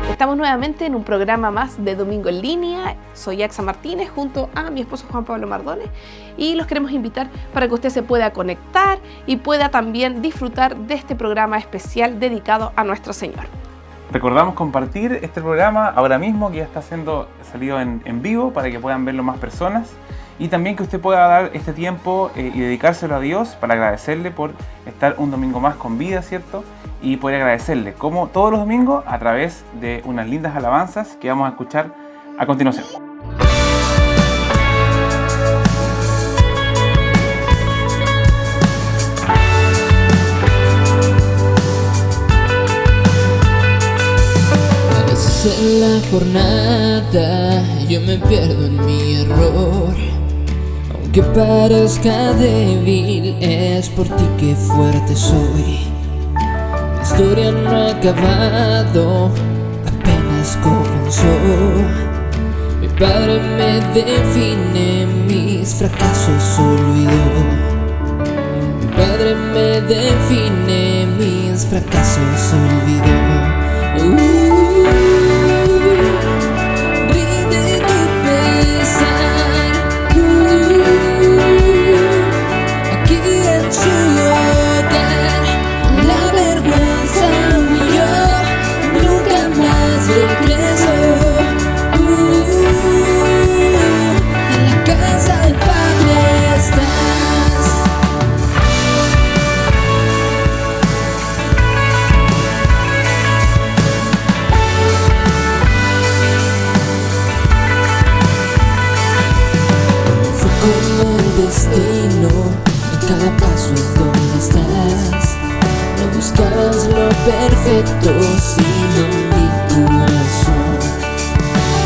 Estamos nuevamente en un programa más de Domingo en Línea. Soy Axa Martínez junto a mi esposo Juan Pablo Mardones y los queremos invitar para que usted se pueda conectar y pueda también disfrutar de este programa especial dedicado a nuestro Señor. Recordamos compartir este programa ahora mismo, que ya está siendo salido en vivo para que puedan verlo más personas, y también que usted pueda dar este tiempo y dedicárselo a Dios para agradecerle por estar un domingo más con vida, ¿cierto? Y poder agradecerle, como todos los domingos, a través de unas lindas alabanzas que vamos a escuchar a continuación. A veces en la jornada yo me pierdo en mi error. Aunque parezca débil, es por ti que fuerte soy. La historia no ha acabado, apenas comenzó. Mi padre me define, mis fracasos olvidó. Mi padre me define, mis fracasos olvidó. Rinde tu pesar, aquí en su hogar. La vergüenza huyó, nunca más regresó. En la casa del Padre estás. Fue como el destino, en cada paso es donde estás. No buscabas lo perfecto, sino mi corazón.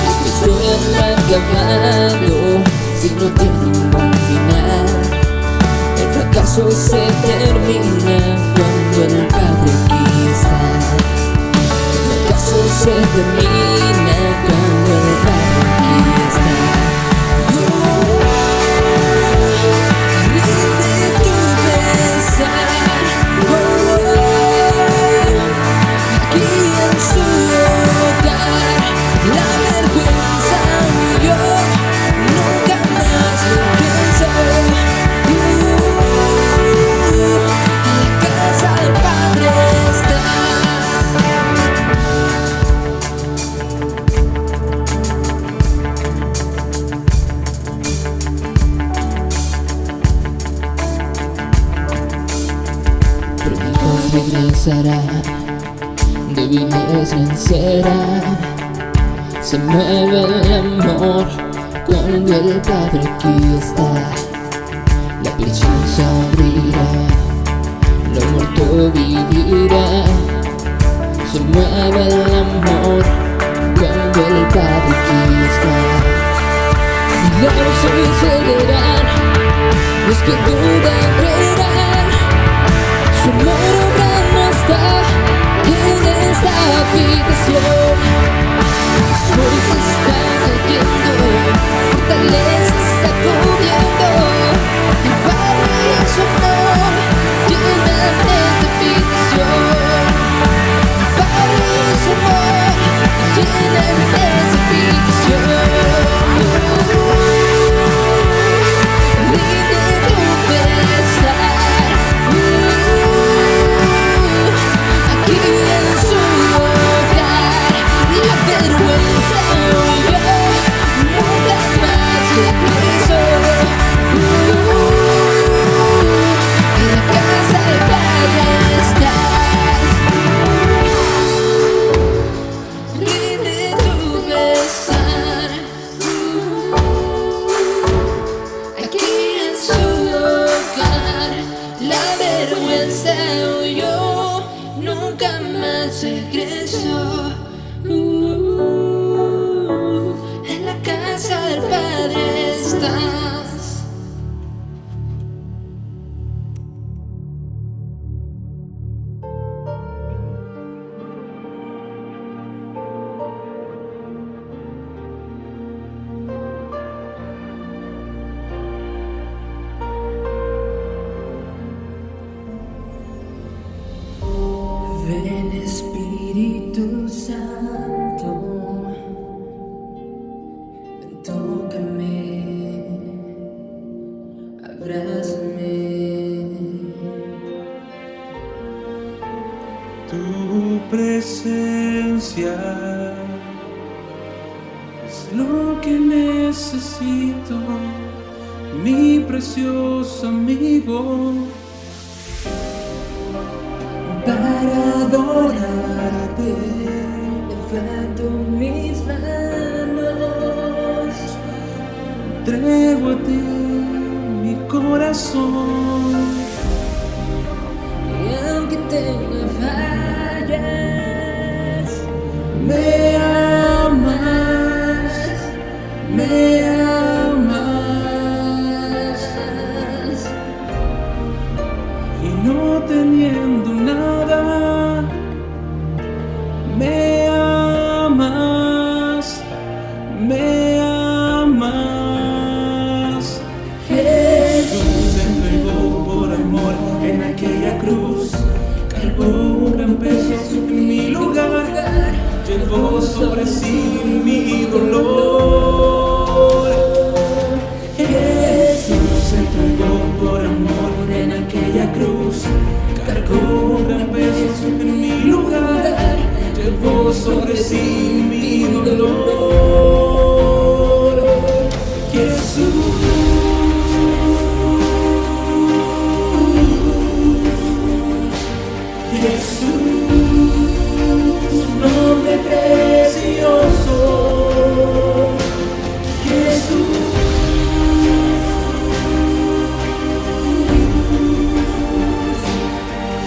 La historia no ha acabado, si no tiene un buen final. El fracaso se termina cuando el Padre aquí está. El fracaso se termina cuando el Padre aquí está. Rinde tu pesar, aquí en su hogar. La vergüenza huyó, nunca más regresó. En la casa del Padre Promejos regresará, débiles vencerá. Se mueve el amor cuando el Padre aquí está. La prisión se abrirá, lo muerto vivirá. Se mueve el amor cuando el Padre aquí está. Milagros sucederán, los que dudan creerán. Su amor obrando está en esta habitación. Las fuerzas están cayendo, fortaleza está cubriendo. El Padre y su amor llenan esta habitación. El Padre y su amor llenan esta habitación. Rinde tu pesar, aquí en su hogar. La vergüenza huyó, nunca más regresó. En la casa del Padre estás. Rinde tu pesar, aquí en su hogar. La vergüenza huyó, nunca más regresó. En la casa del Padre estás. Santo, ven, tócame, abrázame. Tu presencia es lo que necesito, mi precioso amigo, Para adorarte, levanto mis manos. entrego a ti mi corazón. Y aunque tenga fallas, Me amas, me amas, y no teniendo nada, me amas, me amas. Jesús se entregó por amor en aquella cruz, cargó un gran peso en mi lugar, llevó sobre sí mi dolor. Jesús se entregó por amor en aquella cruz, cargó un gran peso en mi lugar, llevó sobre sí mi dolor. Jesús, Jesús, nombre precioso. Jesús,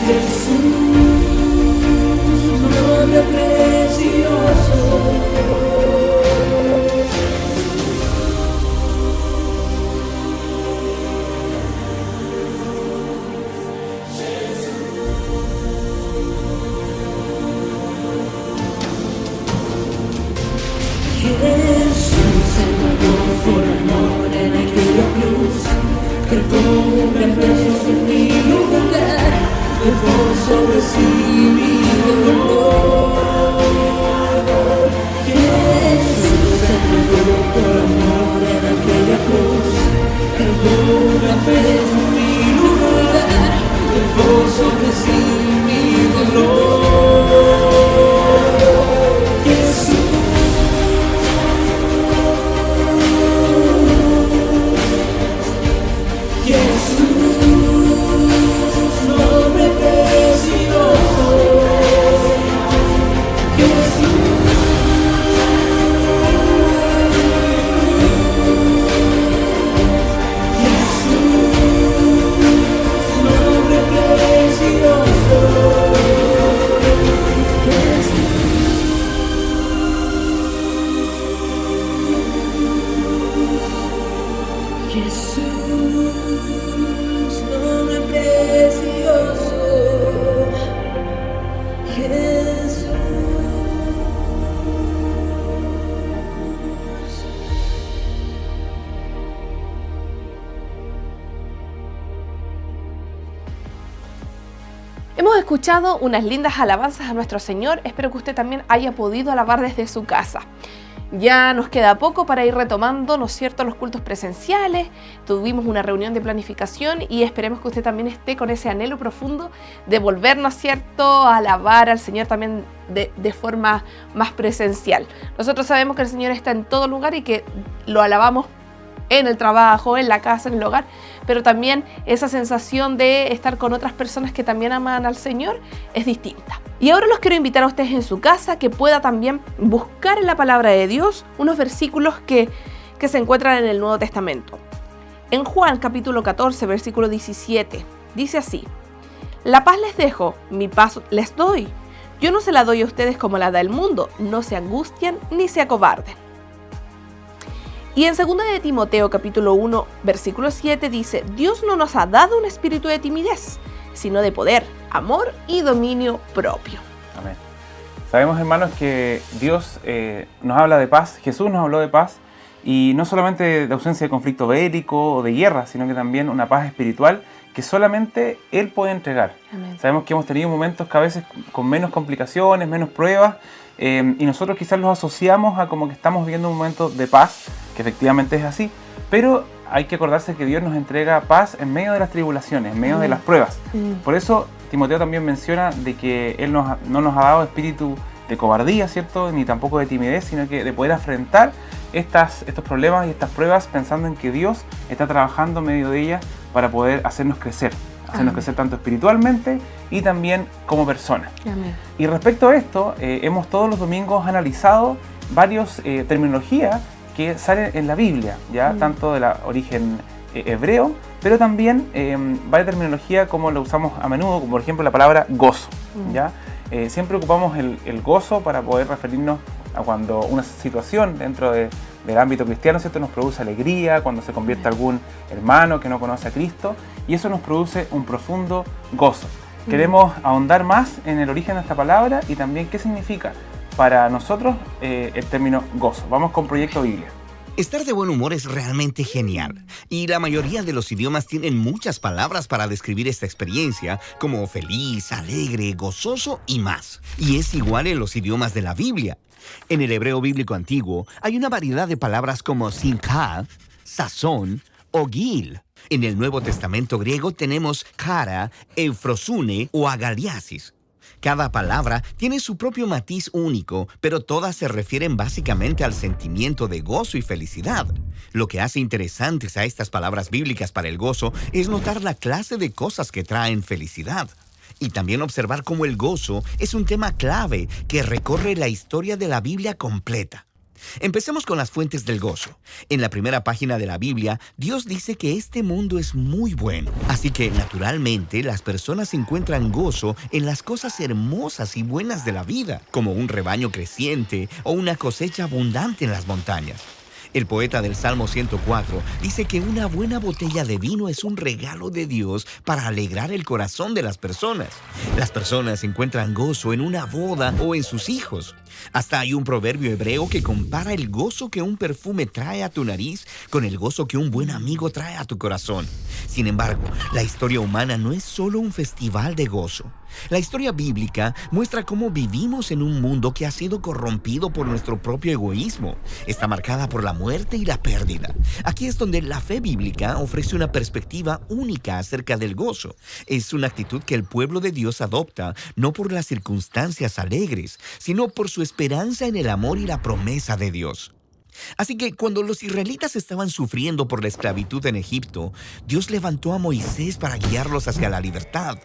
Jesús, nombre precioso. Jesús se entregó por amor en aquella cruz, cargó un gran peso en mi lugar, llevó sobre sí mi dolor. Jesús se entregó por amor en aquella cruz, cargó un gran peso en mi lugar, llevó sobre sí mi dolor. Jesús, Jesús, nombre precioso. Jesús, nombre precioso. Jesús, nombre precioso. Jesús. Hemos escuchado unas lindas alabanzas a nuestro Señor. Espero que usted también haya podido alabar desde su casa. Ya nos queda poco para ir retomando, ¿no es cierto?, los cultos presenciales. Tuvimos una reunión de planificación y esperemos que usted también esté con ese anhelo profundo de volver, ¿no es cierto?, a alabar al Señor también de forma más presencial. Nosotros sabemos que el Señor está en todo lugar y que lo alabamos en el trabajo, en la casa, en el hogar, pero también esa sensación de estar con otras personas que también aman al Señor es distinta. Y ahora los quiero invitar a ustedes en su casa que pueda también buscar en la palabra de Dios unos versículos que se encuentran en el Nuevo Testamento. En Juan capítulo 14, versículo 17, dice así: la paz les dejo, mi paz les doy. Yo no se la doy a ustedes como la da el mundo, no se angustien ni se acobarden. Y en 2 de Timoteo capítulo 1, versículo 7 dice: Dios no nos ha dado un espíritu de timidez, sino de poder, amor y dominio propio. Amén. Sabemos, hermanos, que Dios nos habla de paz, Jesús nos habló de paz, y no solamente de ausencia de conflicto bélico o de guerra, sino que también una paz espiritual que solamente Él puede entregar. Amén. Sabemos que hemos tenido momentos que a veces con menos complicaciones, menos pruebas, y nosotros quizás los asociamos a como que estamos viviendo un momento de paz, que efectivamente es así, pero hay que acordarse que Dios nos entrega paz en medio de las tribulaciones, en medio de las pruebas. Por eso Timoteo también menciona de que Él no nos ha dado espíritu de cobardía, ¿cierto? Ni tampoco de timidez, sino que de poder afrontar estos problemas y estas pruebas pensando en que Dios está trabajando en medio de ellas para poder hacernos crecer tanto espiritualmente y también como personas. Amén. Y respecto a esto, hemos todos los domingos analizado varias terminologías que salen en la Biblia, ¿ya? Tanto de la origen hebreo, pero también varias terminologías como la usamos a menudo, como por ejemplo la palabra gozo, ¿ya? Siempre ocupamos el gozo para poder referirnos a cuando una situación dentro del ámbito cristiano, ¿cierto?, nos produce alegría, cuando se convierte algún hermano que no conoce a Cristo, y eso nos produce un profundo gozo. Queremos ahondar más en el origen de esta palabra y también qué significa para nosotros el término gozo. Vamos con Proyecto Biblia. Estar de buen humor es realmente genial, y la mayoría de los idiomas tienen muchas palabras para describir esta experiencia, como feliz, alegre, gozoso y más. Y es igual en los idiomas de la Biblia. En el hebreo bíblico antiguo hay una variedad de palabras como simcha, sazón o gil. En el Nuevo Testamento griego tenemos chara, eufrosune o agaliasis. Cada palabra tiene su propio matiz único, pero todas se refieren básicamente al sentimiento de gozo y felicidad. Lo que hace interesantes a estas palabras bíblicas para el gozo es notar la clase de cosas que traen felicidad. Y también observar cómo el gozo es un tema clave que recorre la historia de la Biblia completa. Empecemos con las fuentes del gozo. En la primera página de la Biblia, Dios dice que este mundo es muy bueno. Así que, naturalmente, las personas encuentran gozo en las cosas hermosas y buenas de la vida, como un rebaño creciente o una cosecha abundante en las montañas. El poeta del Salmo 104 dice que una buena botella de vino es un regalo de Dios para alegrar el corazón de las personas. Las personas encuentran gozo en una boda o en sus hijos. Hasta hay un proverbio hebreo que compara el gozo que un perfume trae a tu nariz con el gozo que un buen amigo trae a tu corazón. Sin embargo, la historia humana no es solo un festival de gozo. La historia bíblica muestra cómo vivimos en un mundo que ha sido corrompido por nuestro propio egoísmo. Está marcada por la muerte y la pérdida. Aquí es donde la fe bíblica ofrece una perspectiva única acerca del gozo. Es una actitud que el pueblo de Dios adopta, no por las circunstancias alegres, sino por su esperanza en el amor y la promesa de Dios. Así que cuando los israelitas estaban sufriendo por la esclavitud en Egipto, Dios levantó a Moisés para guiarlos hacia la libertad.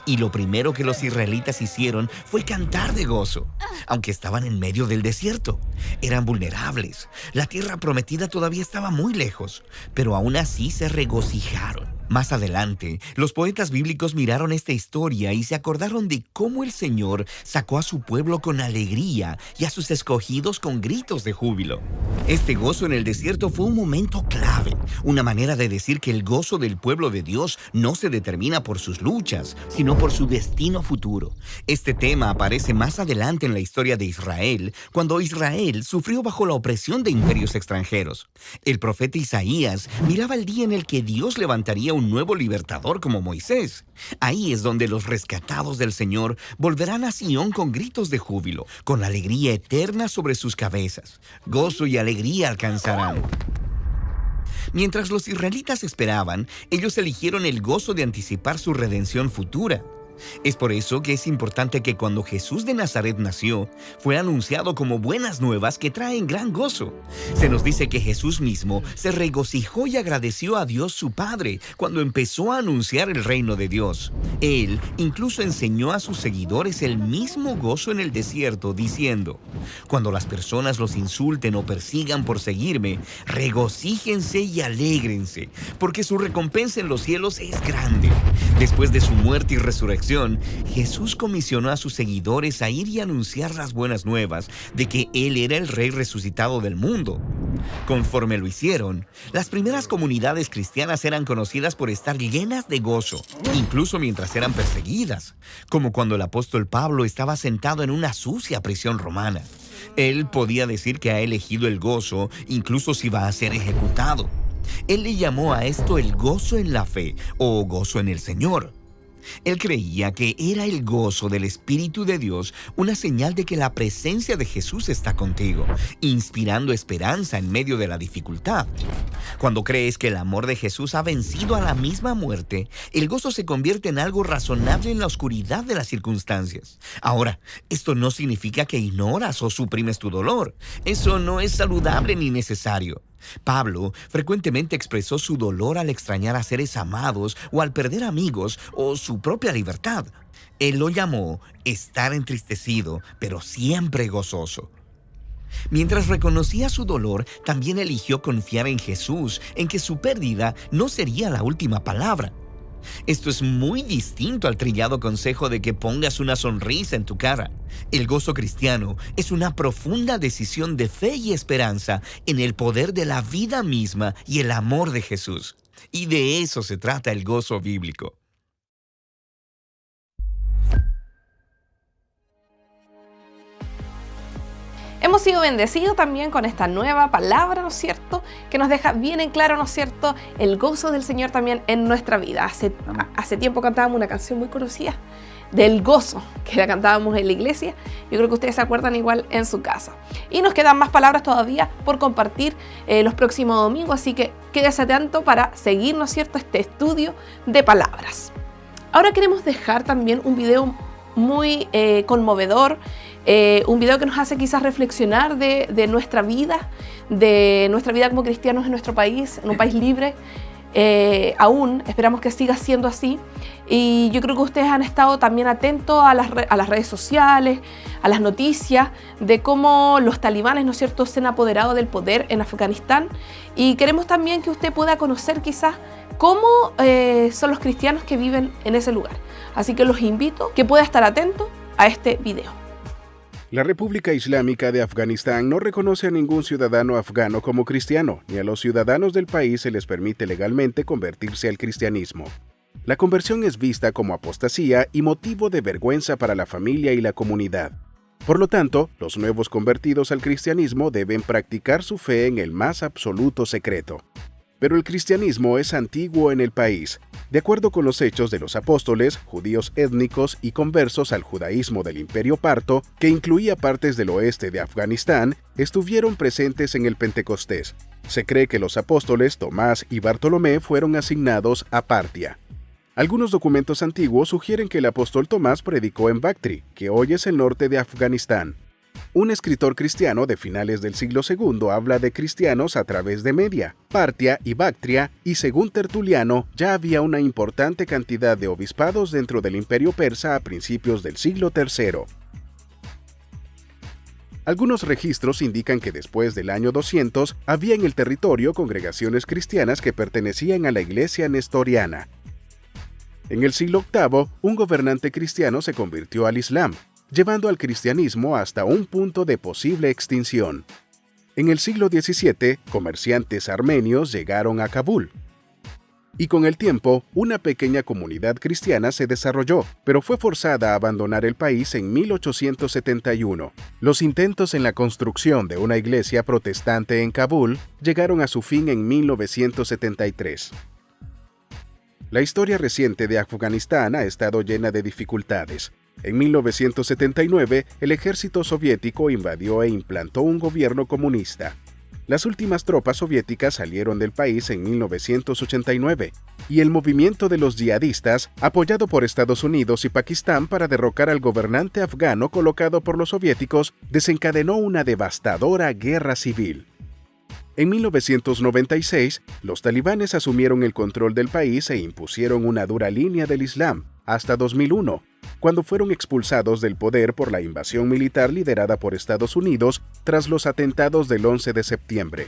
Y lo primero que los israelitas hicieron fue cantar de gozo, aunque estaban en medio del desierto. Eran vulnerables. La tierra prometida todavía estaba muy lejos, pero aún así se regocijaron. Más adelante, los poetas bíblicos miraron esta historia y se acordaron de cómo el Señor sacó a su pueblo con alegría y a sus escogidos con gritos de júbilo. Este gozo en el desierto fue un momento clave, una manera de decir que el gozo del pueblo de Dios no se determina por sus luchas, sino por su destino futuro. Este tema aparece más adelante en la historia de Israel, cuando Israel sufrió bajo la opresión de imperios extranjeros. El profeta Isaías miraba el día en el que Dios levantaría un nuevo libertador como Moisés. Ahí es donde los rescatados del Señor volverán a Sión con gritos de júbilo, con alegría eterna sobre sus cabezas. Gozo y alegría alcanzarán. Mientras los israelitas esperaban, ellos eligieron el gozo de anticipar su redención futura. Es por eso que es importante que cuando Jesús de Nazaret nació, fue anunciado como buenas nuevas que traen gran gozo. Se nos dice que Jesús mismo se regocijó y agradeció a Dios su Padre cuando empezó a anunciar el reino de Dios. Él incluso enseñó a sus seguidores el mismo gozo en el desierto, diciendo: cuando las personas los insulten o persigan por seguirme, regocíjense y alégrense, porque su recompensa en los cielos es grande. Después de su muerte y resurrección, Jesús comisionó a sus seguidores a ir y anunciar las buenas nuevas de que Él era el Rey resucitado del mundo. Conforme lo hicieron, las primeras comunidades cristianas eran conocidas por estar llenas de gozo, incluso mientras eran perseguidas, como cuando el apóstol Pablo estaba sentado en una sucia prisión romana. Él podía decir que ha elegido el gozo, incluso si va a ser ejecutado. Él le llamó a esto el gozo en la fe o gozo en el Señor. Él creía que era el gozo del Espíritu de Dios una señal de que la presencia de Jesús está contigo, inspirando esperanza en medio de la dificultad. Cuando crees que el amor de Jesús ha vencido a la misma muerte, el gozo se convierte en algo razonable en la oscuridad de las circunstancias. Ahora, esto no significa que ignoras o suprimes tu dolor. Eso no es saludable ni necesario. Pablo frecuentemente expresó su dolor al extrañar a seres amados o al perder amigos o su propia libertad. Él lo llamó estar entristecido, pero siempre gozoso. Mientras reconocía su dolor, también eligió confiar en Jesús, en que su pérdida no sería la última palabra. Esto es muy distinto al trillado consejo de que pongas una sonrisa en tu cara. El gozo cristiano es una profunda decisión de fe y esperanza en el poder de la vida misma y el amor de Jesús. Y de eso se trata el gozo bíblico. Hemos sido bendecidos también con esta nueva palabra, ¿no es cierto?, que nos deja bien en claro, ¿no es cierto?, el gozo del Señor también en nuestra vida. Hace tiempo cantábamos una canción muy conocida del gozo, que la cantábamos en la iglesia. Yo creo que ustedes se acuerdan igual en su casa. Y nos quedan más palabras todavía por compartir los próximos domingos, así que quédese atento para seguir, ¿no es cierto?, este estudio de palabras. Ahora queremos dejar también un video muy conmovedor, un video que nos hace quizás reflexionar de nuestra vida como cristianos en nuestro país, en un país libre. Aún esperamos que siga siendo así, y yo creo que ustedes han estado también atentos a las redes sociales, a las noticias de cómo los talibanes, ¿no es cierto?, se han apoderado del poder en Afganistán, y queremos también que usted pueda conocer quizás cómo son los cristianos que viven en ese lugar. Así que los invito que pueda estar atento a este video. La República Islámica de Afganistán no reconoce a ningún ciudadano afgano como cristiano, ni a los ciudadanos del país se les permite legalmente convertirse al cristianismo. La conversión es vista como apostasía y motivo de vergüenza para la familia y la comunidad. Por lo tanto, los nuevos convertidos al cristianismo deben practicar su fe en el más absoluto secreto. Pero el cristianismo es antiguo en el país. De acuerdo con los Hechos de los Apóstoles, judíos étnicos y conversos al judaísmo del Imperio Parto, que incluía partes del oeste de Afganistán, estuvieron presentes en el Pentecostés. Se cree que los apóstoles Tomás y Bartolomé fueron asignados a Partia. Algunos documentos antiguos sugieren que el apóstol Tomás predicó en Bactri, que hoy es el norte de Afganistán. Un escritor cristiano de finales del siglo II habla de cristianos a través de Media, Partia y Bactria, y según Tertuliano, ya había una importante cantidad de obispados dentro del imperio persa a principios del siglo III. Algunos registros indican que después del año 200 había en el territorio congregaciones cristianas que pertenecían a la iglesia nestoriana. En el siglo VIII, un gobernante cristiano se convirtió al Islam, llevando al cristianismo hasta un punto de posible extinción. En el siglo XVII, comerciantes armenios llegaron a Kabul. Y con el tiempo, una pequeña comunidad cristiana se desarrolló, pero fue forzada a abandonar el país en 1871. Los intentos en la construcción de una iglesia protestante en Kabul llegaron a su fin en 1973. La historia reciente de Afganistán ha estado llena de dificultades. En 1979, el ejército soviético invadió e implantó un gobierno comunista. Las últimas tropas soviéticas salieron del país en 1989, y el movimiento de los yihadistas, apoyado por Estados Unidos y Pakistán para derrocar al gobernante afgano colocado por los soviéticos, desencadenó una devastadora guerra civil. En 1996, los talibanes asumieron el control del país e impusieron una dura línea del Islam, hasta 2001, cuando fueron expulsados del poder por la invasión militar liderada por Estados Unidos tras los atentados del 11 de septiembre.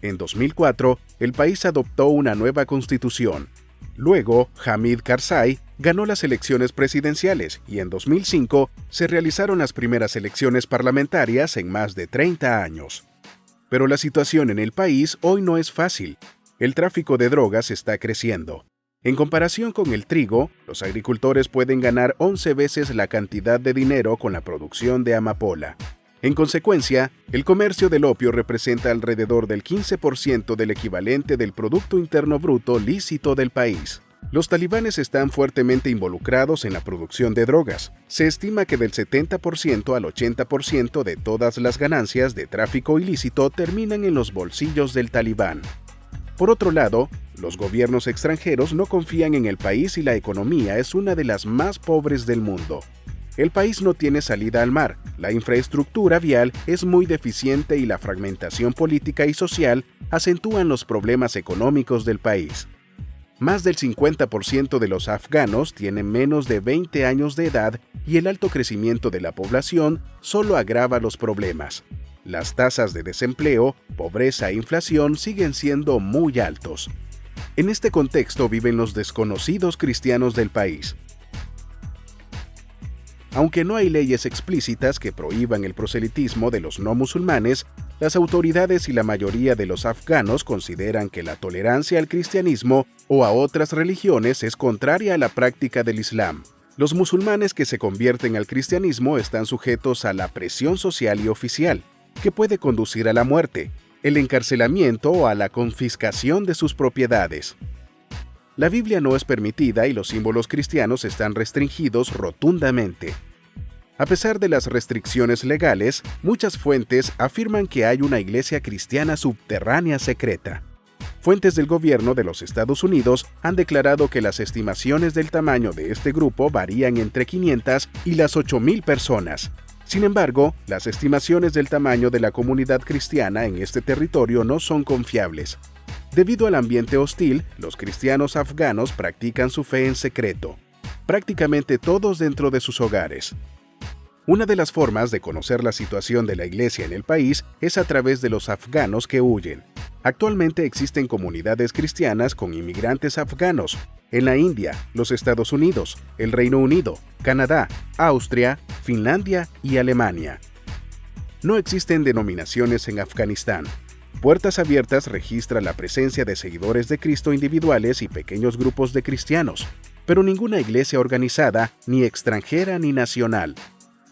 En 2004, el país adoptó una nueva constitución. Luego, Hamid Karzai ganó las elecciones presidenciales y en 2005 se realizaron las primeras elecciones parlamentarias en más de 30 años. Pero la situación en el país hoy no es fácil. El tráfico de drogas está creciendo. En comparación con el trigo, los agricultores pueden ganar 11 veces la cantidad de dinero con la producción de amapola. En consecuencia, el comercio del opio representa alrededor del 15% del equivalente del Producto Interno Bruto lícito del país. Los talibanes están fuertemente involucrados en la producción de drogas. Se estima que del 70% al 80% de todas las ganancias de tráfico ilícito terminan en los bolsillos del talibán. Por otro lado, los gobiernos extranjeros no confían en el país y la economía es una de las más pobres del mundo. El país no tiene salida al mar, la infraestructura vial es muy deficiente y la fragmentación política y social acentúan los problemas económicos del país. Más del 50% de los afganos tienen menos de 20 años de edad y el alto crecimiento de la población solo agrava los problemas. Las tasas de desempleo, pobreza e inflación siguen siendo muy altos. En este contexto viven los desconocidos cristianos del país. Aunque no hay leyes explícitas que prohíban el proselitismo de los no musulmanes, las autoridades y la mayoría de los afganos consideran que la tolerancia al cristianismo o a otras religiones es contraria a la práctica del Islam. Los musulmanes que se convierten al cristianismo están sujetos a la presión social y oficial, que puede conducir a la muerte, el encarcelamiento o a la confiscación de sus propiedades. La Biblia no es permitida y los símbolos cristianos están restringidos rotundamente. A pesar de las restricciones legales, muchas fuentes afirman que hay una iglesia cristiana subterránea secreta. Fuentes del gobierno de los Estados Unidos han declarado que las estimaciones del tamaño de este grupo varían entre 500 y las 8,000 personas. Sin embargo, las estimaciones del tamaño de la comunidad cristiana en este territorio no son confiables. Debido al ambiente hostil, los cristianos afganos practican su fe en secreto, prácticamente todos dentro de sus hogares. Una de las formas de conocer la situación de la iglesia en el país es a través de los afganos que huyen. Actualmente existen comunidades cristianas con inmigrantes afganos en la India, los Estados Unidos, el Reino Unido, Canadá, Austria, Finlandia y Alemania. No existen denominaciones en Afganistán. Puertas Abiertas registra la presencia de seguidores de Cristo individuales y pequeños grupos de cristianos, pero ninguna iglesia organizada, ni extranjera ni nacional.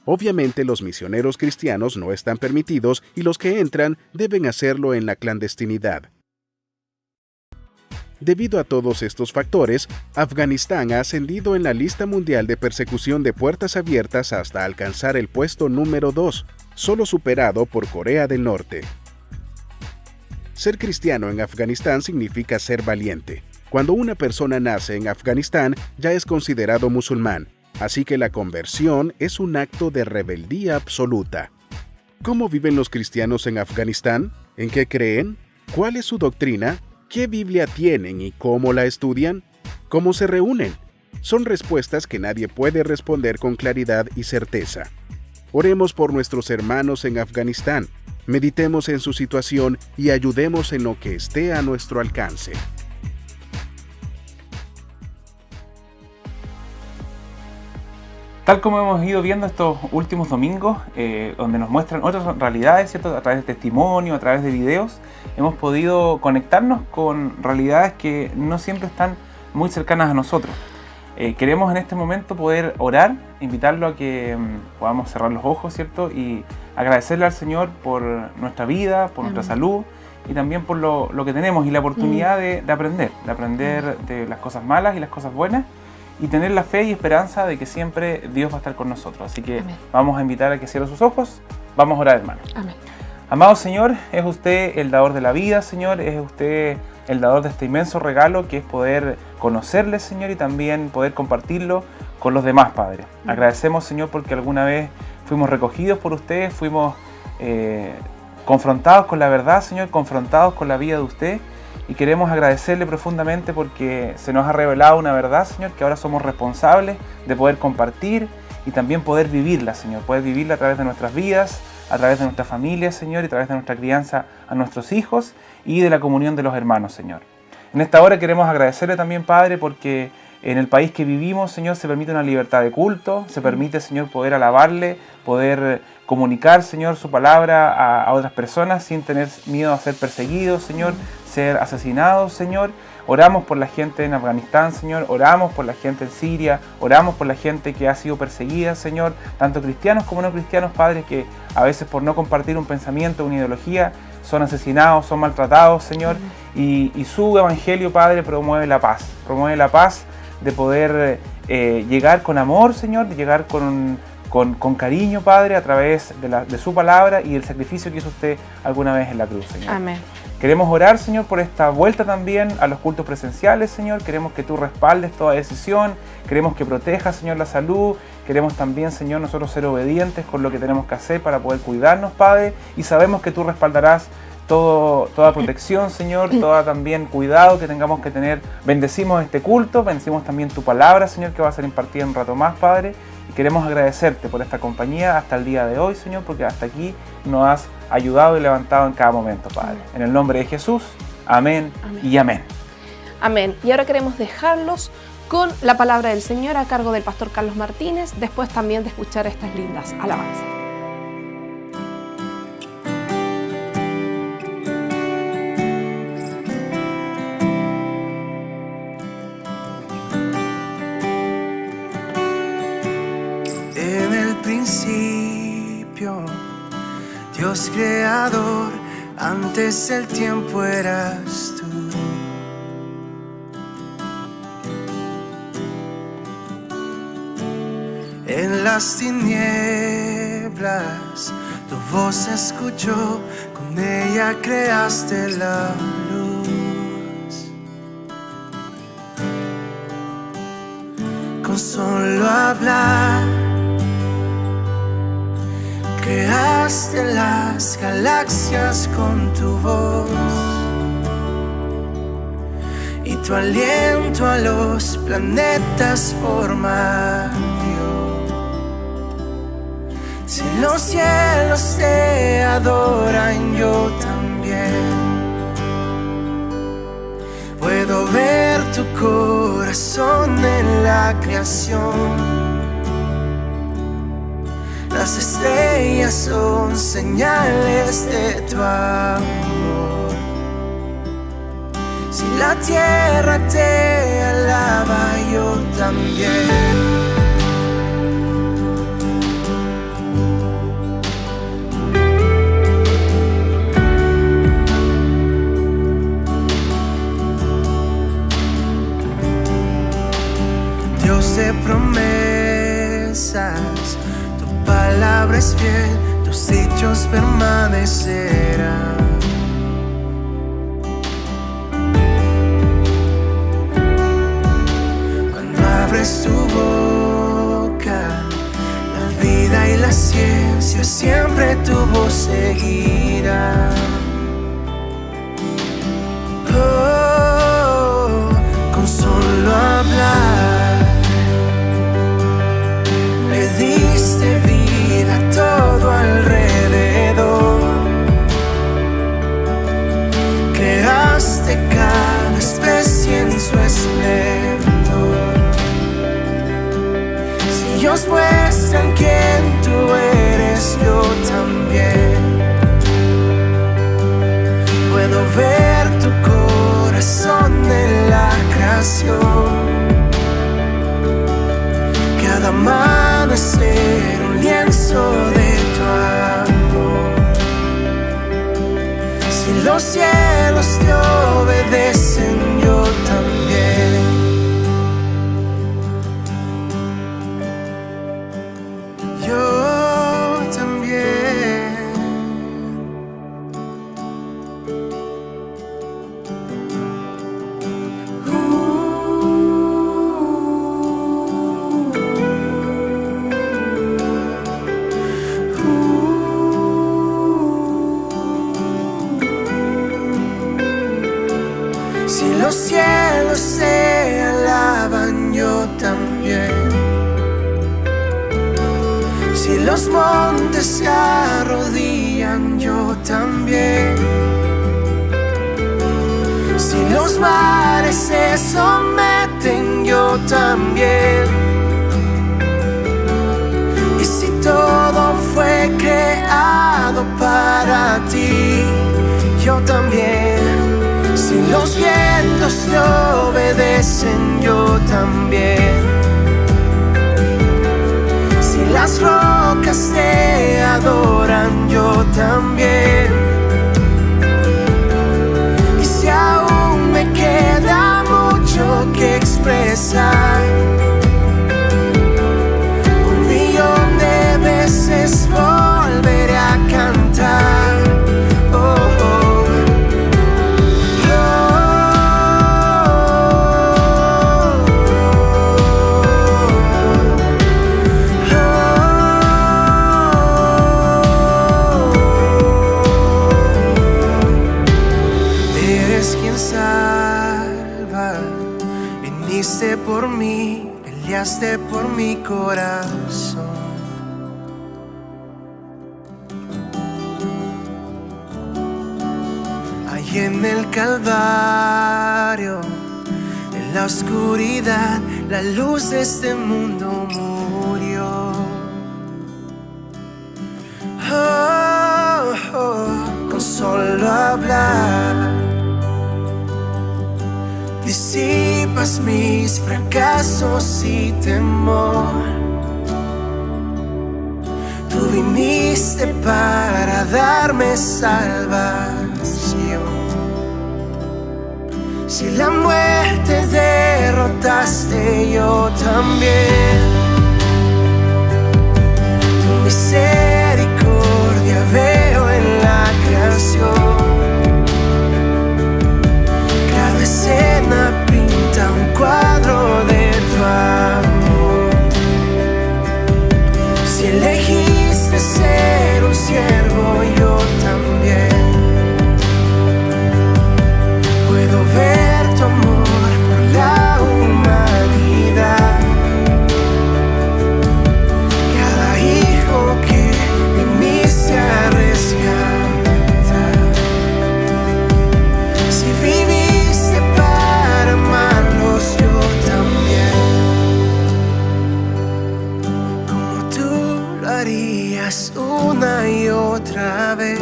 Obviamente los misioneros cristianos no están permitidos y los que entran deben hacerlo en la clandestinidad. Debido a todos estos factores, Afganistán ha ascendido en la lista mundial de persecución de Puertas Abiertas hasta alcanzar el puesto número 2, solo superado por Corea del Norte. Ser cristiano en Afganistán significa ser valiente. Cuando una persona nace en Afganistán, ya es considerado musulmán, así que la conversión es un acto de rebeldía absoluta. ¿Cómo viven los cristianos en Afganistán? ¿En qué creen? ¿Cuál es su doctrina? ¿Qué Biblia tienen y cómo la estudian? ¿Cómo se reúnen? Son respuestas que nadie puede responder con claridad y certeza. Oremos por nuestros hermanos en Afganistán, meditemos en su situación y ayudemos en lo que esté a nuestro alcance. Tal como hemos ido viendo estos últimos domingos, donde nos muestran otras realidades, ¿cierto? A través de testimonio, a través de videos, hemos podido conectarnos con realidades que no siempre están muy cercanas a nosotros. Queremos en este momento poder orar, invitarlo a que podamos cerrar los ojos, ¿cierto? Y agradecerle al Señor por nuestra vida, por nuestra salud y también por lo que tenemos y la oportunidad de aprender de las cosas malas y las cosas buenas. Y tener la fe y esperanza de que siempre Dios va a estar con nosotros. Así que vamos a invitar a que cierre sus ojos. Vamos a orar, hermano. Amén. Amado Señor, es usted el dador de la vida, Señor. Es usted el dador de este inmenso regalo que es poder conocerle, Señor, y también poder compartirlo con los demás, Padre. Agradecemos, Señor, porque alguna vez fuimos recogidos por usted, fuimos confrontados con la verdad, Señor, confrontados con la vida de usted. Y queremos agradecerle profundamente porque se nos ha revelado una verdad, Señor, que ahora somos responsables de poder compartir y también poder vivirla, Señor. Poder vivirla a través de nuestras vidas, a través de nuestra familia, Señor, y a través de nuestra crianza a nuestros hijos y de la comunión de los hermanos, Señor. En esta hora queremos agradecerle también, Padre, porque en el país que vivimos, Señor, se permite una libertad de culto, se permite, Señor, poder alabarle, poder comunicar, Señor, su palabra a otras personas sin tener miedo a ser perseguidos, Señor, ser asesinados, Señor. Oramos por la gente en Afganistán, Señor, oramos por la gente en Siria, oramos por la gente que ha sido perseguida, Señor, tanto cristianos como no cristianos, Padre, que a veces por no compartir un pensamiento, una ideología, son asesinados, son maltratados, Señor, y su evangelio, Padre, promueve la paz de poder llegar con amor, Señor, de llegar con cariño, Padre, a través de su palabra y el sacrificio que hizo usted alguna vez en la cruz, Señor. Amén. Queremos orar, Señor, por esta vuelta también a los cultos presenciales, Señor. Queremos que tú respaldes toda decisión. Queremos que protejas, Señor, la salud. Queremos también, Señor, nosotros ser obedientes con lo que tenemos que hacer para poder cuidarnos, Padre. Y sabemos que tú respaldarás toda protección, Señor, toda también cuidado que tengamos que tener. Bendecimos este culto, bendecimos también tu palabra, Señor, que va a ser impartida en un rato más, Padre. Y queremos agradecerte por esta compañía hasta el día de hoy, Señor, porque hasta aquí nos has ayudado y levantado en cada momento, Padre. En el nombre de Jesús, amén, y amén. Amén. Y ahora queremos dejarlos con la palabra del Señor a cargo del pastor Carlos Martínez, después también de escuchar estas lindas alabanzas. En el principio, Dios creador, antes el tiempo eras tú. En las tinieblas tu voz escuchó, con ella creaste la luz. Con solo hablar creaste las galaxias con tu voz, y tu aliento a los planetas forma dio. Si los cielos te adoran, yo también puedo ver tu corazón en la creación. Las estrellas son señales de tu amor. Si la tierra te alaba, yo también. Dios de promesas, palabra es fiel, tus dichos permanecerán. Cuando abres tu boca, la vida y la ciencia siempre tu voz seguirá. Oh, con solo hablar le diste vida a todo alrededor. Creaste cada especie en su esplendor. Si ellos muestran quién tú eres, yo también puedo ver tu corazón en la creación. Cada amanecer un lienzo de tu amor. Si los cielos te obedecen, yo también. Yo también. Si los cielos se alaban, yo también. Si los montes se arrodillan, yo también. Si los mares se someten, yo también. Y si todo fue creado para ti, yo también. Si los vientos te obedecen, yo también. Si las rocas te adoran, yo también. Y si aún regresar. 1,000,000 de veces volveré a cantar. Oh, oh. Viniste por mí, peleaste por mi corazón. Ahí en el Calvario, en la oscuridad, la luz de este mundo murió. Oh, oh, con solo hablar disipas mis fracasos y temor. Tú viniste para darme salvación. Si la muerte derrotaste, yo también. Tu misericordia veo en la creación. Escena pinta un cuadro de tu amor. Si elegiste ser un siervo, yo también puedo ver tu amor por la humanidad. Cada hijo que viniste a rescatar. Si viviste para amarlos, yo también, como tú lo harías una y otra vez,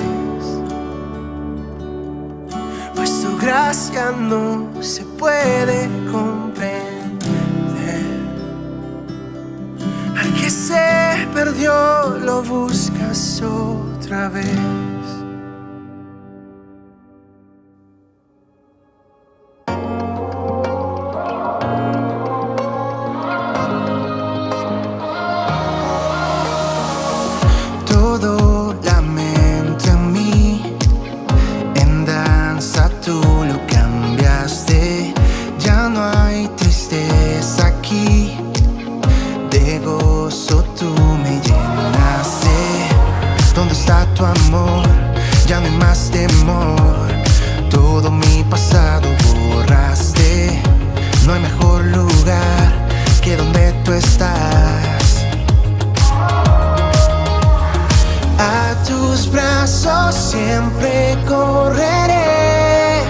pues tu gracia no se puede comprender. Al que se perdió lo buscas otra vez. Siempre correré,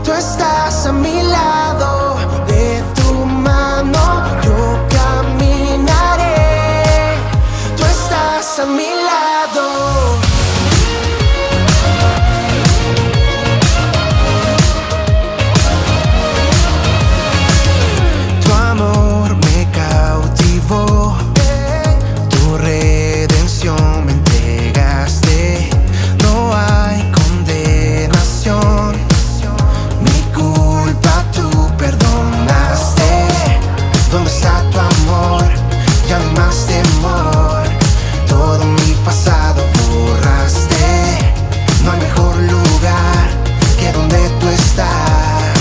tú estás a mi lado, de tu mano yo caminaré, tú estás a mi lado. Tu amor me cautivó, tu redención me entregaste. No hay condenación, mi culpa tú perdonaste. ¿Dónde está tu amor? Ya no hay más temor. Todo mi pasado borraste. No hay mejor lugar que donde tú estás.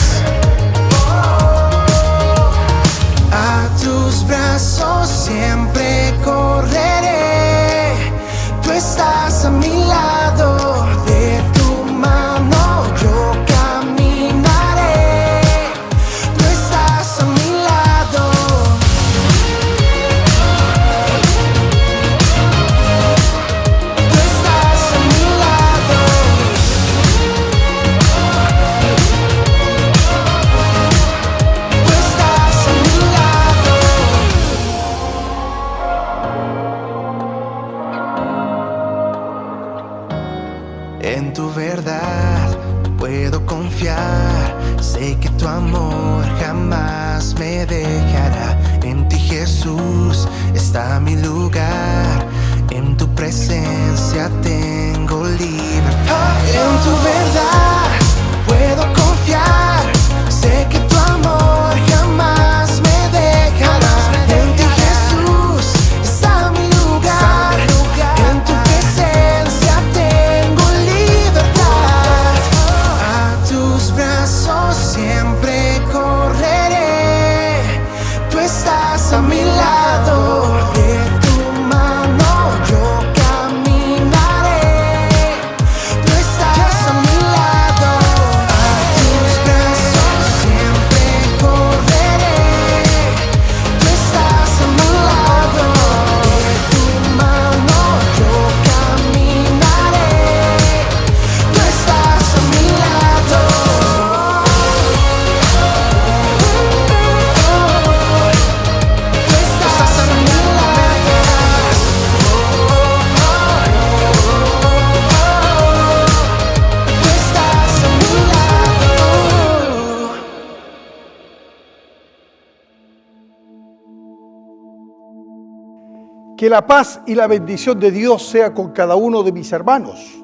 A tus brazos siempre correré. Tú estás a mi lado, de tu mano yo caminaré. Tú estás a mi lado. Tú estás a mi lado. Tú estás a mi lado. En tu verdad puedo confiar, sé que tu amor jamás me dejará. En ti, Jesús, está mi lugar, en tu presencia tengo libertad. En tu verdad puedo confiar, sé que tu amor jamás me estás a mi lado, de tu mano yo caminaré. Tú estás a mi lado, a tus brazos siempre correré. Tú estás a mi lado, de tu mano yo caminaré. Tú estás a mi lado. Que la paz y la bendición de Dios sea con cada uno de mis hermanos.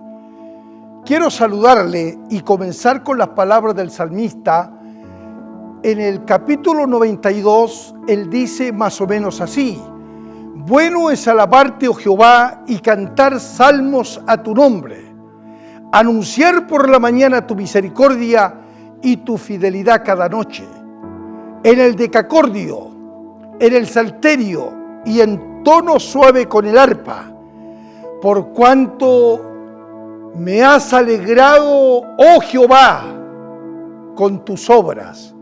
Quiero saludarle y comenzar con las palabras del salmista. En el capítulo 92, él dice más o menos así: bueno es alabarte, oh Jehová, y cantar salmos a tu nombre, anunciar por la mañana tu misericordia y tu fidelidad cada noche, en el decacordio, en el salterio y en tono suave con el arpa, por cuanto me has alegrado, oh Jehová, con tus obras.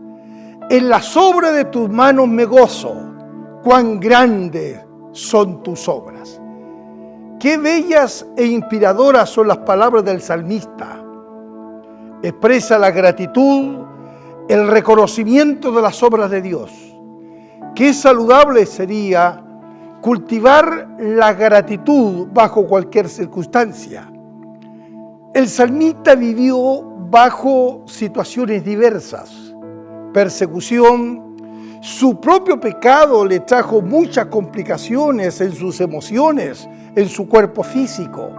En las obras de tus manos me gozo, cuán grandes son tus obras. Qué bellas e inspiradoras son las palabras del salmista. Expresa la gratitud, el reconocimiento de las obras de Dios. Qué saludable sería cultivar la gratitud bajo cualquier circunstancia. El salmista vivió bajo situaciones diversas, persecución, su propio pecado le trajo muchas complicaciones en sus emociones, en su cuerpo físico.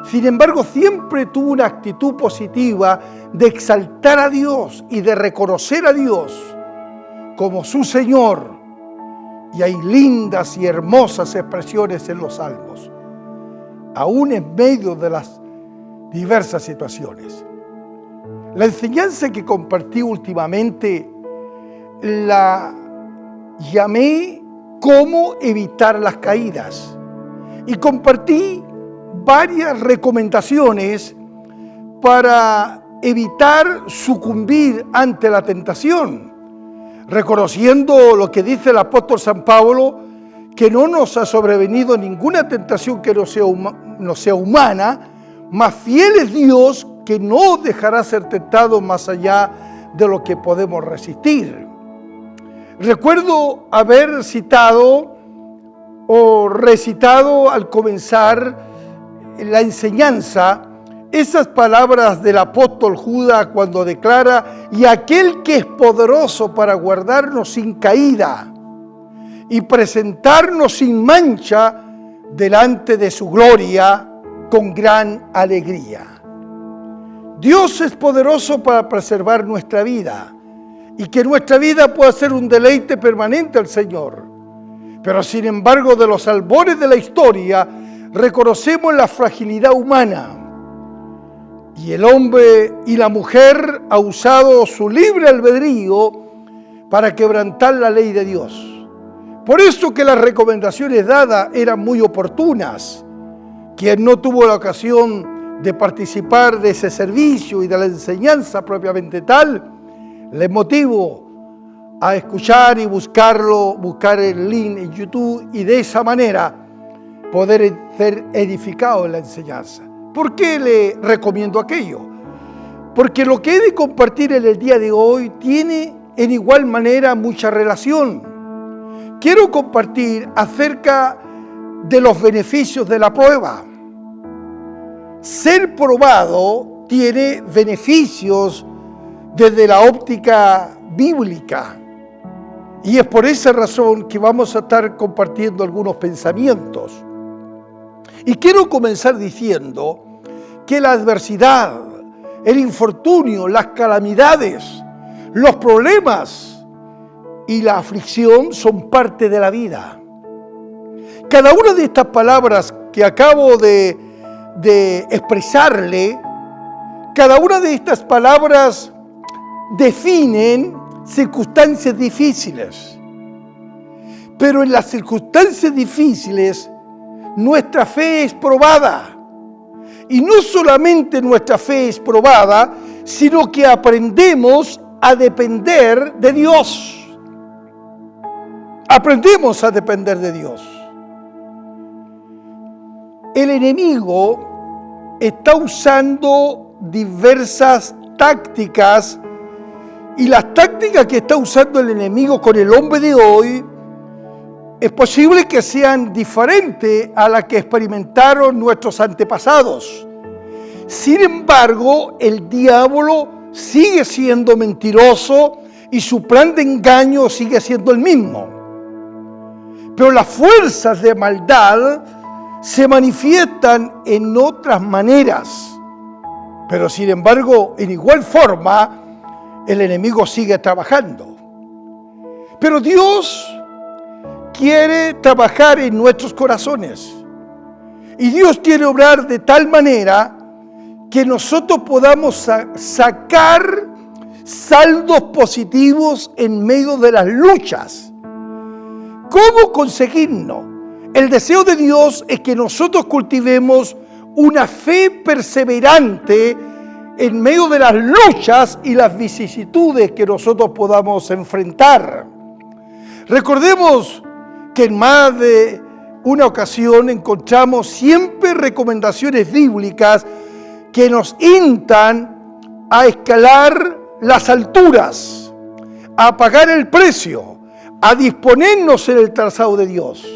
Sin embargo, siempre tuvo una actitud positiva de exaltar a Dios y de reconocer a Dios como su Señor. Y hay lindas y hermosas expresiones en los salmos, aún en medio de las diversas situaciones. La enseñanza que compartí últimamente la llamé cómo evitar las caídas y compartí varias recomendaciones para evitar sucumbir ante la tentación, reconociendo lo que dice el apóstol San Pablo, que no nos ha sobrevenido ninguna tentación que no sea humana, más fiel es Dios, que no dejará ser tentado más allá de lo que podemos resistir. Recuerdo haber citado o recitado al comenzar la enseñanza esas palabras del apóstol Judas cuando declara: y aquel que es poderoso para guardarnos sin caída y presentarnos sin mancha delante de su gloria con gran alegría. Dios es poderoso para preservar nuestra vida y que nuestra vida pueda ser un deleite permanente al Señor. Pero sin embargo, de los albores de la historia reconocemos la fragilidad humana. Y el hombre y la mujer ha usado su libre albedrío para quebrantar la ley de Dios. Por eso que las recomendaciones dadas eran muy oportunas. Quien no tuvo la ocasión de participar de ese servicio y de la enseñanza propiamente tal, les motivo a escuchar y buscar el link en YouTube y de esa manera poder ser edificado en la enseñanza. ¿Por qué le recomiendo aquello? Porque lo que he de compartir en el día de hoy tiene en igual manera mucha relación. Quiero compartir acerca de los beneficios de la prueba. Ser probado tiene beneficios desde la óptica bíblica. Y es por esa razón que vamos a estar compartiendo algunos pensamientos. Y quiero comenzar diciendo que la adversidad, el infortunio, las calamidades, los problemas y la aflicción son parte de la vida. Cada una de estas palabras que acabo de expresarle, cada una de estas palabras definen circunstancias difíciles. Pero en las circunstancias difíciles, nuestra fe es probada. Y no solamente nuestra fe es probada, sino que aprendemos a depender de Dios. Aprendemos a depender de Dios. El enemigo está usando diversas tácticas, y las tácticas que está usando el enemigo con el hombre de hoy es posible que sean diferentes a las que experimentaron nuestros antepasados. Sin embargo, el diablo sigue siendo mentiroso y su plan de engaño sigue siendo el mismo. Pero las fuerzas de maldad se manifiestan en otras maneras. Pero sin embargo, en igual forma, el enemigo sigue trabajando. Pero Dios quiere trabajar en nuestros corazones. Y Dios quiere obrar de tal manera que nosotros podamos sacar saldos positivos en medio de las luchas. ¿Cómo conseguirlo? El deseo de Dios es que nosotros cultivemos una fe perseverante en medio de las luchas y las vicisitudes que nosotros podamos enfrentar. Recordemos que en más de una ocasión encontramos siempre recomendaciones bíblicas que nos instan a escalar las alturas, a pagar el precio, a disponernos en el trazado de Dios.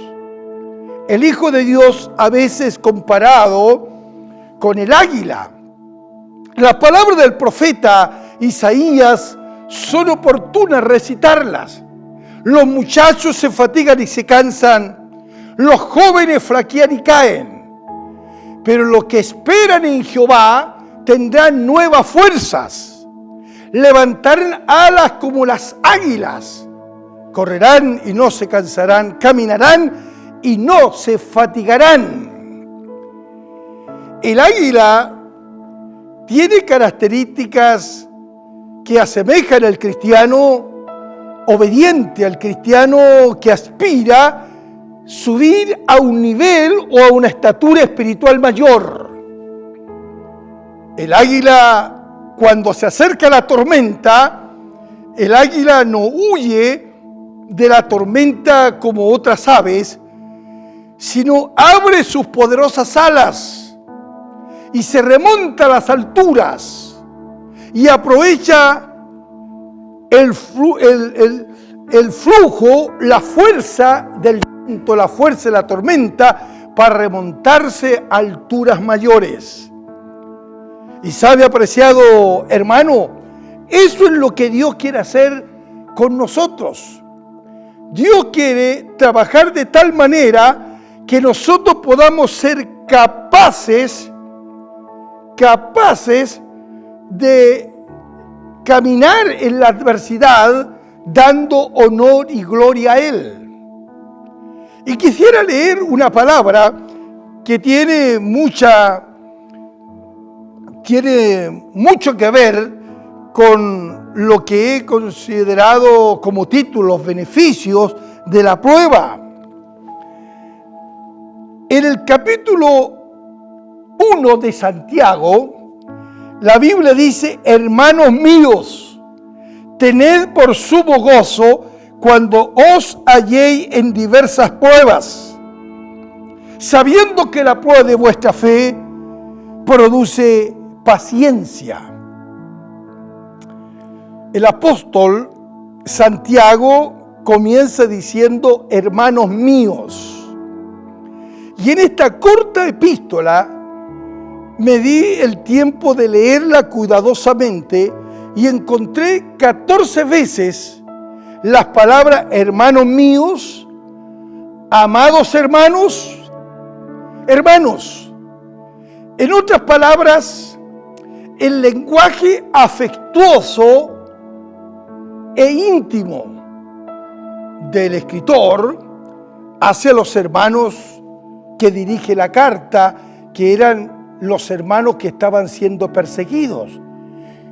El Hijo de Dios a veces comparado con el águila. Las palabras del profeta Isaías son oportunas recitarlas. Los muchachos se fatigan y se cansan, los jóvenes flaquean y caen. Pero los que esperan en Jehová tendrán nuevas fuerzas, levantarán alas como las águilas, correrán y no se cansarán, caminarán y no se fatigarán. El águila tiene características que asemejan al cristiano obediente, al cristiano que aspira a subir a un nivel o a una estatura espiritual mayor. El águila, cuando se acerca a la tormenta, el águila no huye de la tormenta como otras aves, sino abre sus poderosas alas y se remonta a las alturas y aprovecha el flujo, la fuerza del viento, la fuerza de la tormenta para remontarse a alturas mayores. Y sabe, apreciado hermano, eso es lo que Dios quiere hacer con nosotros. Dios quiere trabajar de tal manera que nosotros podamos ser capaces de caminar en la adversidad dando honor y gloria a Él. Y quisiera leer una palabra que tiene mucho que ver con lo que he considerado como título, los beneficios de la prueba. En el capítulo 1 de Santiago, la Biblia dice: hermanos míos, tened por sumo gozo cuando os halléis en diversas pruebas, sabiendo que la prueba de vuestra fe produce paciencia. El apóstol Santiago comienza diciendo: hermanos míos. Y en esta corta epístola me di el tiempo de leerla cuidadosamente y encontré 14 veces las palabras hermanos míos, amados hermanos, hermanos. En otras palabras, el lenguaje afectuoso e íntimo del escritor hacia los hermanos que dirige la carta, que eran los hermanos que estaban siendo perseguidos.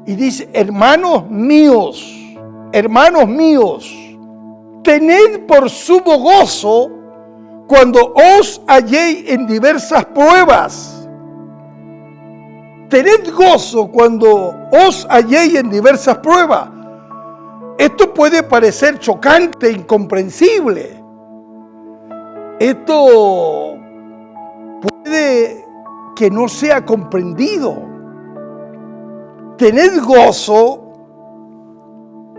Y dice: hermanos míos, hermanos míos. tened por sumo gozo cuando os halléis en diversas pruebas. Tened gozo cuando os halléis en diversas pruebas. Esto puede parecer chocante, incomprensible. Esto puede que no sea comprendido. Tened gozo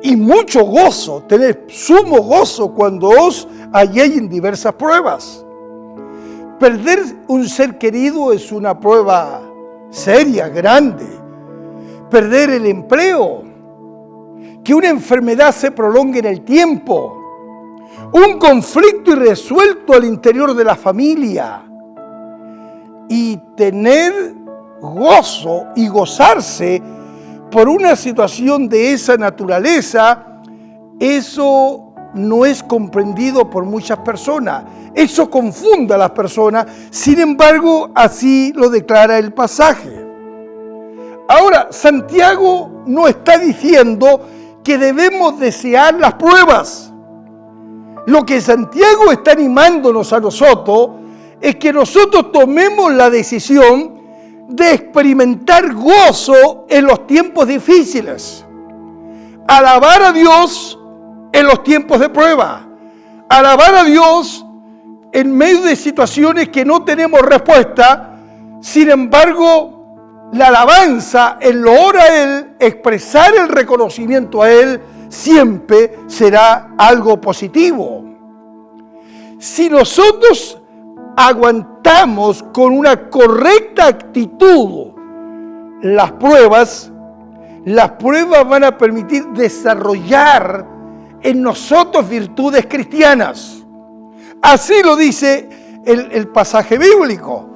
y mucho gozo, tened sumo gozo cuando os halléis en diversas pruebas. Perder un ser querido es una prueba seria, grande. Perder el empleo, que una enfermedad se prolongue en el tiempo, un conflicto irresuelto al interior de la familia, y tener gozo y gozarse por una situación de esa naturaleza, eso no es comprendido por muchas personas. Eso confunde a las personas. Sin embargo, así lo declara el pasaje. Ahora, Santiago no está diciendo que debemos desear las pruebas. Lo que Santiago está animándonos a nosotros es que nosotros tomemos la decisión de experimentar gozo en los tiempos difíciles. Alabar a Dios en los tiempos de prueba. Alabar a Dios en medio de situaciones que no tenemos respuesta. Sin embargo, la alabanza, el loor a Él, expresar el reconocimiento a Él, siempre será algo positivo. Si nosotros aguantamos con una correcta actitud las pruebas van a permitir desarrollar en nosotros virtudes cristianas. Así lo dice el pasaje bíblico.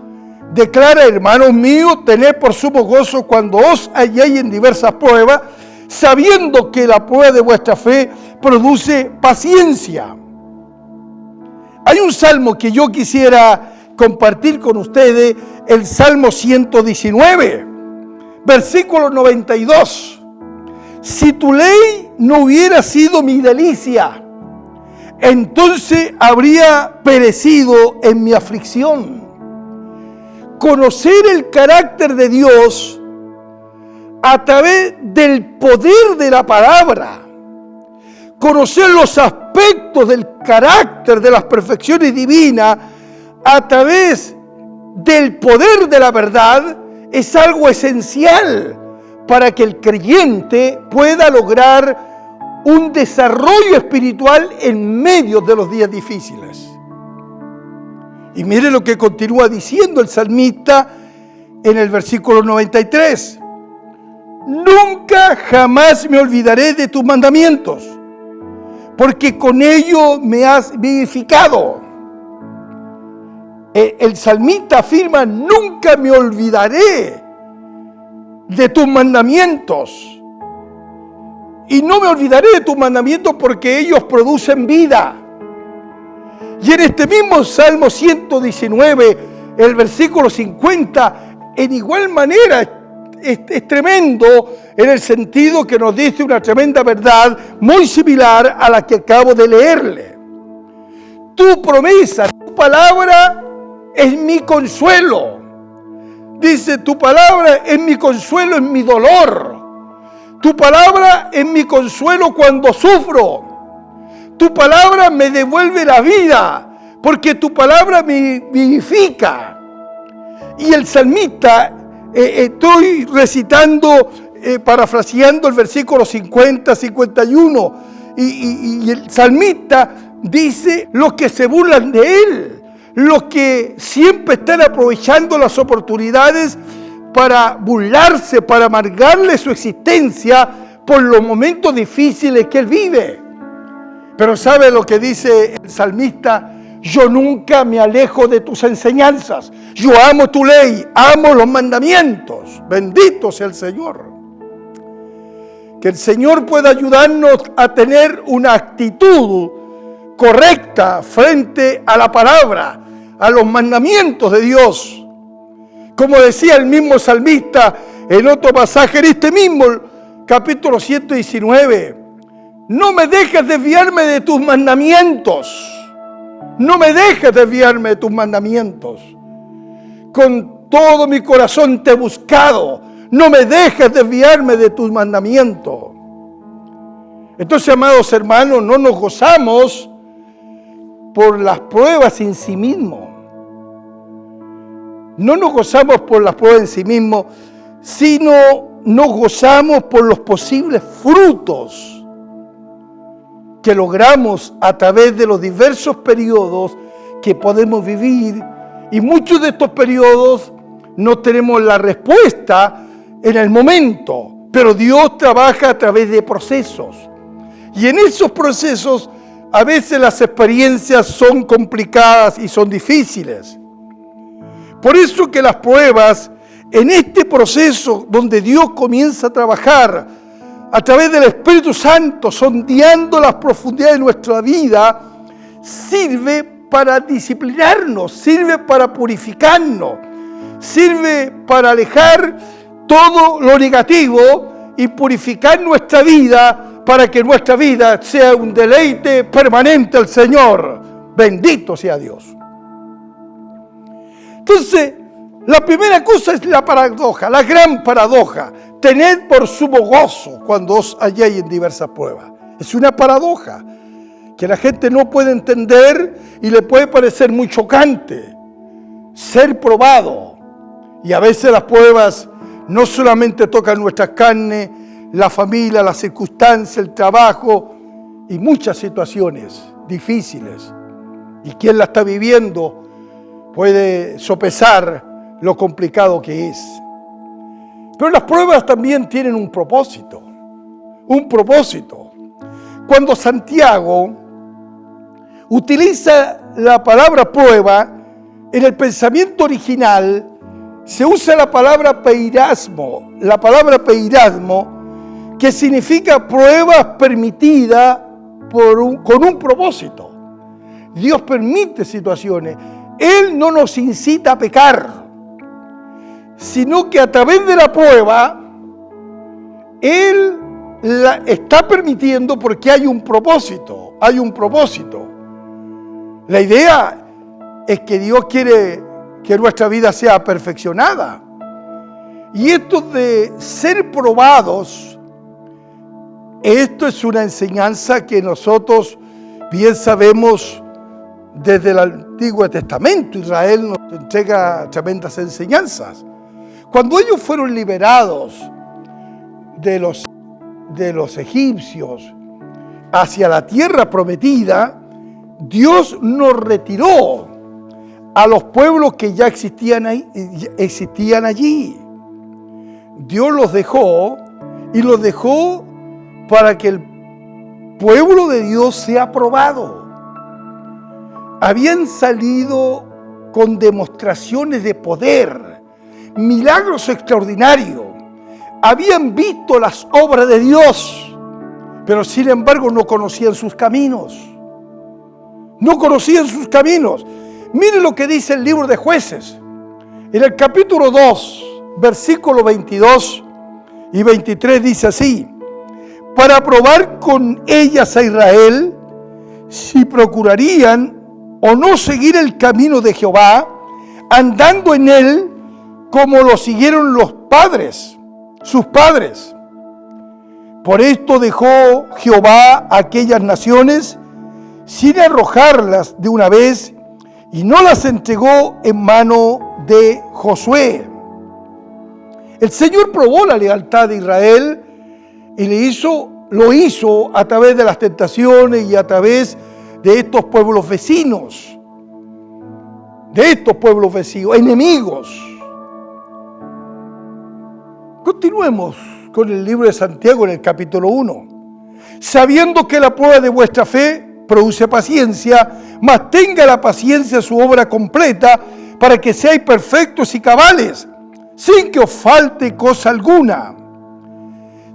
Declara, hermanos míos, tened por sumo gozo cuando os halléis en diversas pruebas, sabiendo que la prueba de vuestra fe produce paciencia. Hay un salmo que yo quisiera compartir con ustedes, el Salmo 119, versículo 92. Si tu ley no hubiera sido mi delicia, entonces habría perecido en mi aflicción. Conocer el carácter de Dios a través del poder de la palabra, conocer los aspectos del carácter de las perfecciones divinas a través del poder de la verdad, es algo esencial para que el creyente pueda lograr un desarrollo espiritual en medio de los días difíciles. Y mire lo que continúa diciendo el salmista en el versículo 93. Nunca jamás me olvidaré de tus mandamientos, porque con ello me has vivificado. El salmista afirma, nunca me olvidaré de tus mandamientos. Y no me olvidaré de tus mandamientos porque ellos producen vida. Y en este mismo Salmo 119, el versículo 50, en igual manera es tremendo en el sentido que nos dice una tremenda verdad muy similar a la que acabo de leerle. Tu promesa, tu palabra es mi consuelo. Dice, tu palabra es mi consuelo en mi dolor. Tu palabra es mi consuelo cuando sufro. Tu palabra me devuelve la vida, porque tu palabra me vivifica. Y el salmista, estoy recitando, parafraseando el versículo 50, 51, y el salmista dice, los que se burlan de él, los que siempre están aprovechando las oportunidades para burlarse, para amargarle su existencia por los momentos difíciles que él vive. Pero ¿sabe lo que dice el salmista? Yo nunca me alejo de tus enseñanzas. Yo amo tu ley, amo los mandamientos. Bendito sea el Señor. Que el Señor pueda ayudarnos a tener una actitud correcta frente a la palabra, a los mandamientos de Dios. Como decía el mismo salmista en otro pasaje, en este mismo capítulo 119, No me dejes desviarme de tus mandamientos. No me dejes desviarme de tus mandamientos. Con todo mi corazón te he buscado. No me dejes desviarme de tus mandamientos. Entonces, amados hermanos, no nos gozamos por las pruebas en sí mismo. No nos gozamos por las pruebas en sí mismo, sino nos gozamos por los posibles frutos que logramos a través de los diversos periodos que podemos vivir. Y muchos de estos periodos no tenemos la respuesta en el momento, pero Dios trabaja a través de procesos. Y en esos procesos a veces las experiencias son complicadas y son difíciles. Por eso que las pruebas, en este proceso donde Dios comienza a trabajar a través del Espíritu Santo, sondeando las profundidades de nuestra vida, sirve para disciplinarnos, sirve para purificarnos, sirve para alejar todo lo negativo y purificar nuestra vida para que nuestra vida sea un deleite permanente al Señor. Bendito sea Dios. Entonces, la primera cosa es la paradoja, la gran paradoja. Tened por sumo gozo cuando os halléis en diversas pruebas. Es una paradoja que la gente no puede entender y le puede parecer muy chocante. Ser probado. Y a veces las pruebas no solamente tocan nuestras carnes, la familia, las circunstancias, el trabajo y muchas situaciones difíciles. Y quien la está viviendo puede sopesar lo complicado que es. Pero las pruebas también tienen un propósito. Un propósito. Cuando Santiago utiliza la palabra prueba, en el pensamiento original se usa la palabra peirasmo. La palabra peirasmo, que significa pruebas permitidas con un propósito. Dios permite situaciones. Él no nos incita a pecar, sino que a través de la prueba, Él la está permitiendo porque hay un propósito, La idea es que Dios quiere que nuestra vida sea perfeccionada. Y esto de ser probados, esto es una enseñanza que nosotros bien sabemos desde el Antiguo Testamento. Israel nos entrega tremendas enseñanzas. Cuando ellos fueron liberados de los egipcios hacia la tierra prometida, Dios nos retiró a los pueblos que ya existían allí. Dios los dejó y los dejó para que el pueblo de Dios sea probado. Habían salido con demostraciones de poder, milagros extraordinarios. Habían visto las obras de Dios, pero sin embargo no conocían sus caminos. No conocían sus caminos. Miren lo que dice el libro de Jueces. En el capítulo 2, versículos 22 y 23 dice así: para probar con ellas a Israel, si procurarían o no seguir el camino de Jehová, andando en él como lo siguieron sus padres. Por esto dejó Jehová a aquellas naciones sin arrojarlas de una vez, y no las entregó en mano de Josué. El Señor probó la lealtad de Israel y lo hizo a través de las tentaciones y a través de estos pueblos vecinos, enemigos. Continuemos con el libro de Santiago en el capítulo 1. Sabiendo que la prueba de vuestra fe produce paciencia, mas tenga la paciencia su obra completa, para que seáis perfectos y cabales, sin que os falte cosa alguna.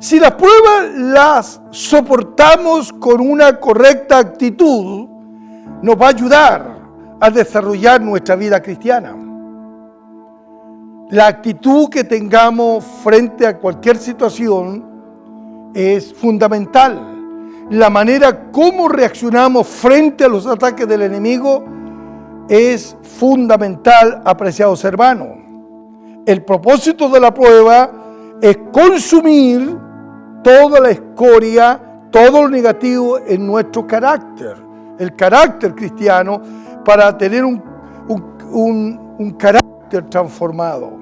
Si las pruebas las soportamos con una correcta actitud, nos va a ayudar a desarrollar nuestra vida cristiana. La actitud que tengamos frente a cualquier situación es fundamental. la manera como reaccionamos frente a los ataques del enemigo es fundamental, apreciados hermanos. El propósito de la prueba es consumir toda la escoria, todo lo negativo en nuestro carácter, el carácter cristiano, para tener un carácter transformado.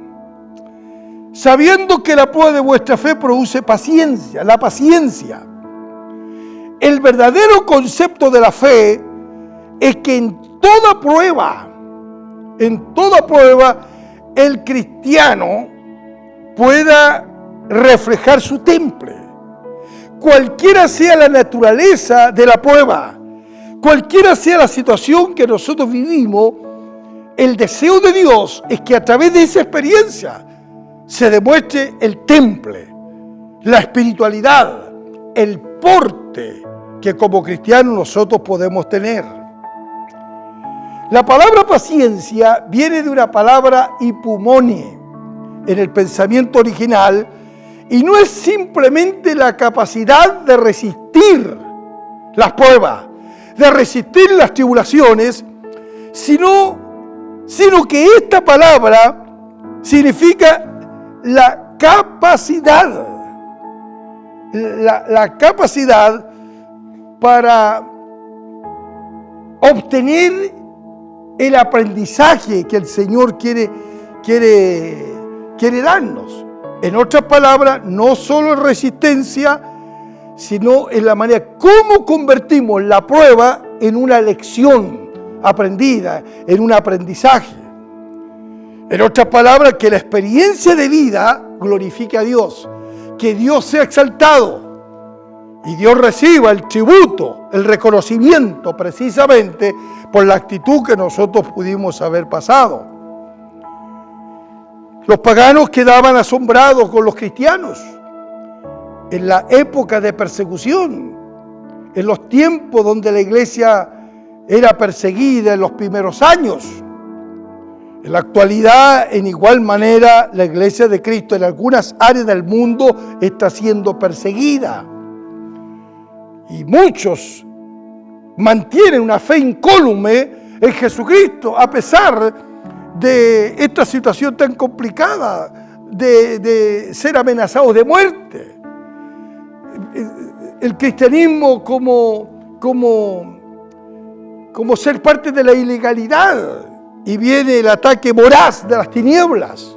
Sabiendo que la prueba de vuestra fe produce paciencia, la paciencia. El verdadero concepto de la fe es que en toda prueba, el cristiano pueda reflejar su temple. Cualquiera sea la naturaleza de la prueba, cualquiera sea la situación que nosotros vivimos, el deseo de Dios es que a través de esa experiencia se demuestre el temple, la espiritualidad, el porte que como cristianos nosotros podemos tener. La palabra paciencia viene de una palabra hipumone en el pensamiento original y no es simplemente la capacidad de resistir las pruebas, de resistir las tribulaciones, sino que esta palabra significa la capacidad para obtener el aprendizaje que el Señor quiere darnos. En otras palabras, no solo en resistencia, sino en la manera cómo convertimos la prueba en una lección aprendida, en un aprendizaje. En otras palabras, que la experiencia de vida glorifique a Dios, que Dios sea exaltado y Dios reciba el tributo, el reconocimiento precisamente por la actitud que nosotros pudimos haber pasado. Los paganos quedaban asombrados con los cristianos en la época de persecución, en los tiempos donde la iglesia era perseguida en los primeros años. En la actualidad, en igual manera, la iglesia de Cristo en algunas áreas del mundo está siendo perseguida. Y muchos mantienen una fe incólume en Jesucristo, a pesar de esta situación tan complicada, de ser amenazados de muerte. El cristianismo como ser parte de la ilegalidad, y viene el ataque voraz de las tinieblas.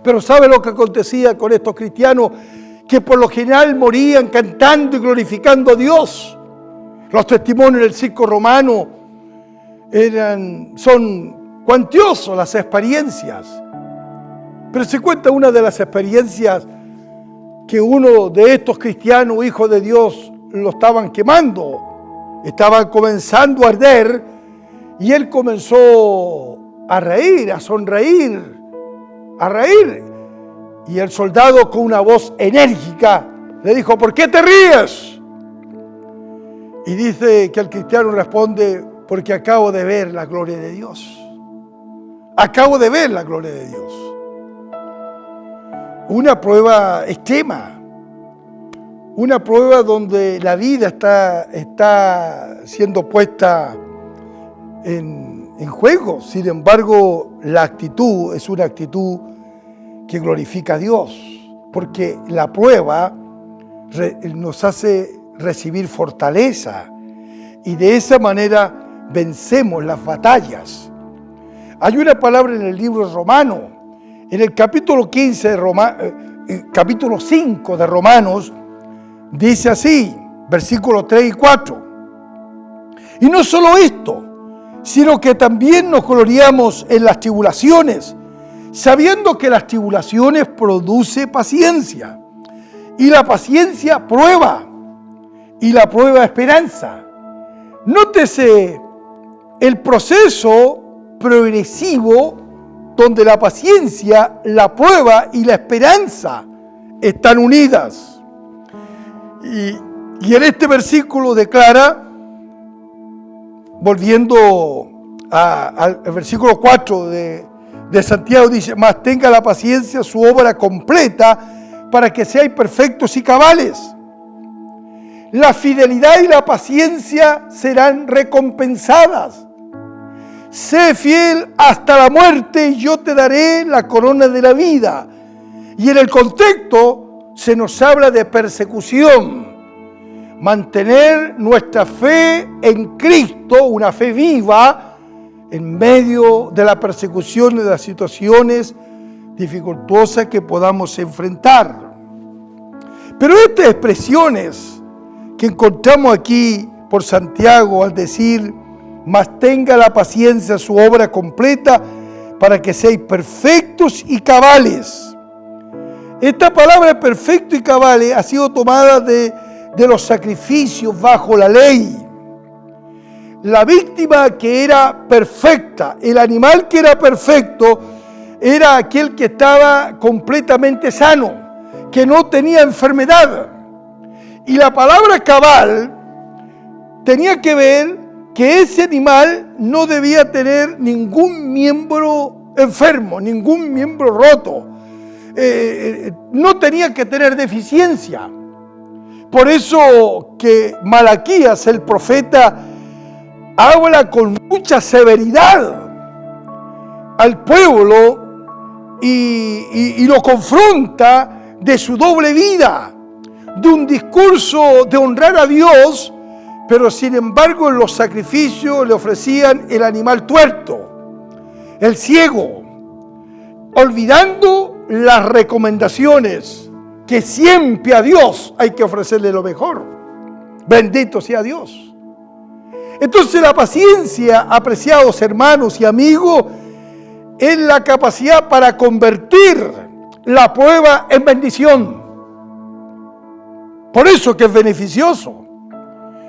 Pero ¿sabe lo que acontecía con estos cristianos? Que por lo general morían cantando y glorificando a Dios. Los testimonios del circo romano son cuantiosos, las experiencias. Pero se cuenta una de las experiencias que uno de estos cristianos, hijos de Dios, lo estaban quemando. Estaban comenzando a arder. Y él comenzó a reír, a sonreír, a reír. Y el soldado con una voz enérgica le dijo, ¿por qué te ríes? Y dice que el cristiano responde, porque acabo de ver la gloria de Dios. Acabo de ver la gloria de Dios. Una prueba extrema. Una prueba donde la vida está siendo puesta en juego. Sin embargo, la actitud es una actitud que glorifica a Dios, porque la prueba nos hace recibir fortaleza y de esa manera vencemos las batallas. Hay una palabra en el libro Romano, en el capítulo 15 capítulo 5 de Romanos, dice así, versículos 3 y 4. Y no solo esto, sino que también nos gloriamos en las tribulaciones, sabiendo que las tribulaciones produce paciencia, y la paciencia prueba, y la prueba esperanza. Nótese el proceso progresivo donde la paciencia, la prueba y la esperanza están unidas. Y en este versículo declara, volviendo al versículo 4 de Santiago, dice, mas tenga la paciencia su obra completa para que seáis perfectos y cabales. la fidelidad y la paciencia serán recompensadas. Sé fiel hasta la muerte y yo te daré la corona de la vida. Y en el contexto se nos habla de persecución. Mantener nuestra fe en Cristo, una fe viva, en medio de la persecución y de las situaciones dificultosas que podamos enfrentar. Pero estas expresiones que encontramos aquí por Santiago al decir: mas tenga la paciencia su obra completa para que seáis perfectos y cabales. Esta palabra perfecto y cabales ha sido tomada de los sacrificios bajo la ley. La víctima que era perfecta, el animal que era perfecto, era aquel que estaba completamente sano, que no tenía enfermedad. Y la palabra cabal tenía que ver que ese animal no debía tener ningún miembro enfermo, ningún miembro roto. No tenía que tener deficiencia. Por eso que Malaquías, el profeta, habla con mucha severidad al pueblo y lo confronta de su doble vida, de un discurso de honrar a Dios, pero sin embargo en los sacrificios le ofrecían el animal tuerto, el ciego, olvidando las recomendaciones que siempre a Dios hay que ofrecerle lo mejor. Bendito sea Dios. Entonces la paciencia, apreciados hermanos y amigos, es la capacidad para convertir la prueba en bendición. Por eso que es beneficioso.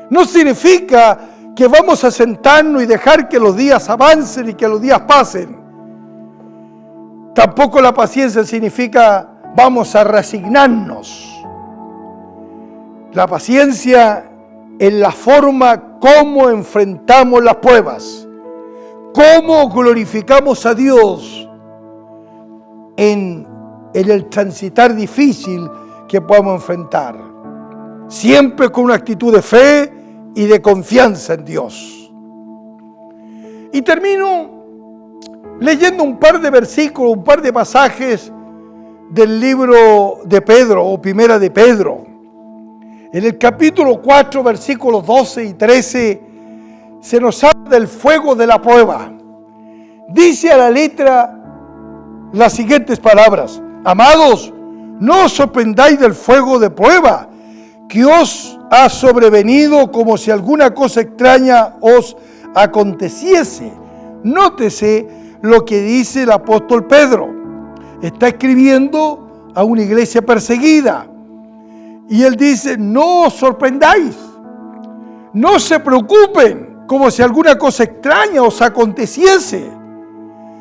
No significa que vamos a sentarnos y dejar que los días avancen y que los días pasen. Tampoco la paciencia significa vamos a resignarnos. La paciencia es la forma como enfrentamos las pruebas, cómo glorificamos a Dios en el transitar difícil que podamos enfrentar. Siempre con una actitud de fe y de confianza en Dios. Y termino leyendo un par de versículos, un par de pasajes del libro de Pedro o Primera de Pedro. En el capítulo 4, versículos 12 y 13, se nos habla del fuego de la prueba. Dice a la letra las siguientes palabras: amados, no os sorprendáis del fuego de prueba que os ha sobrevenido como si alguna cosa extraña os aconteciese. Nótese lo que dice el apóstol Pedro. Está escribiendo a una iglesia perseguida. Y él dice: no os sorprendáis, no se preocupen como si alguna cosa extraña os aconteciese,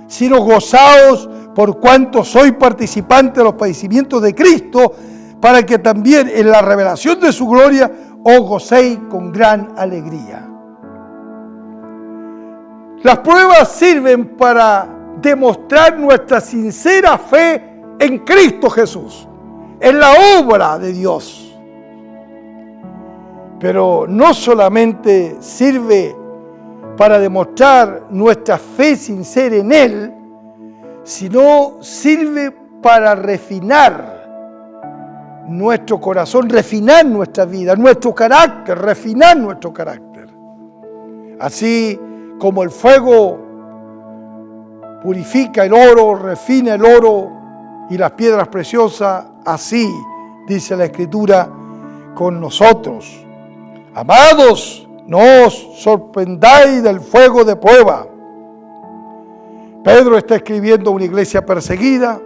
sino gozaos por cuanto sois participantes de los padecimientos de Cristo, para que también en la revelación de su gloria os gocéis con gran alegría. Las pruebas sirven para demostrar nuestra sincera fe en Cristo Jesús, en la obra de Dios. Pero no solamente sirve para demostrar nuestra fe sincera en Él, sino sirve para refinar nuestro corazón, refinar nuestra vida, nuestro carácter, refinar nuestro carácter. Así como el fuego purifica el oro, refina el oro y las piedras preciosas, así dice la Escritura con nosotros. Amados, no os sorprendáis del fuego de prueba. Pedro está escribiendo a una iglesia perseguida,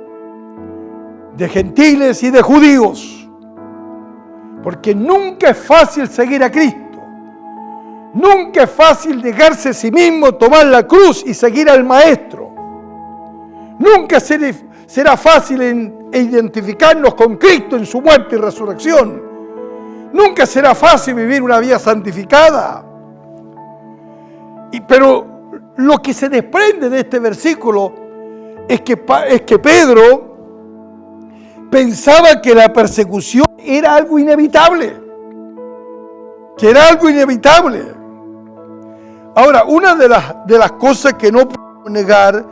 de gentiles y de judíos, porque nunca es fácil seguir a Cristo. Nunca es fácil negarse a sí mismo, tomar la cruz y seguir al Maestro. Nunca será fácil identificarnos con Cristo en su muerte y resurrección. Nunca será fácil vivir una vida santificada. Pero lo que se desprende de este versículo es que Pedro pensaba que la persecución era algo inevitable. que era algo inevitable. Ahora, una de las cosas que no podemos negar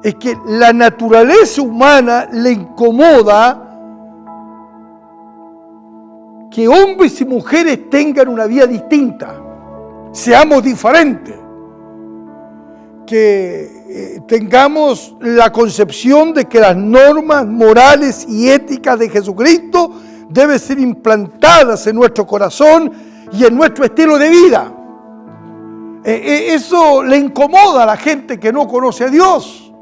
es que la naturaleza humana le incomoda que hombres y mujeres tengan una vida distinta, seamos diferentes, que tengamos la concepción de que las normas morales y éticas de Jesucristo deben ser implantadas en nuestro corazón y en nuestro estilo de vida. Eso le incomoda a la gente que no conoce a Dios.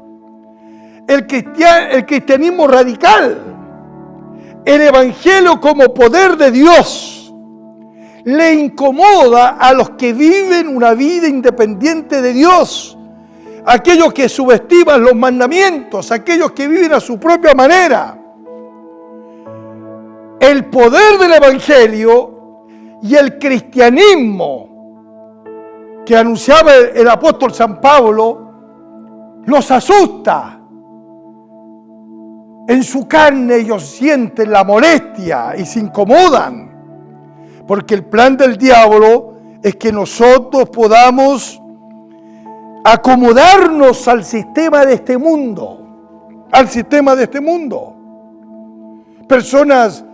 El cristianismo radical, el evangelio como poder de Dios, le incomoda a los que viven una vida independiente de Dios, aquellos que subestiman los mandamientos, aquellos que viven a su propia manera. El poder del evangelio y el cristianismo que anunciaba el apóstol San Pablo los asusta. En su carne ellos sienten la molestia y se incomodan, porque el plan del diablo es que nosotros podamos acomodarnos al sistema de este mundo, Personas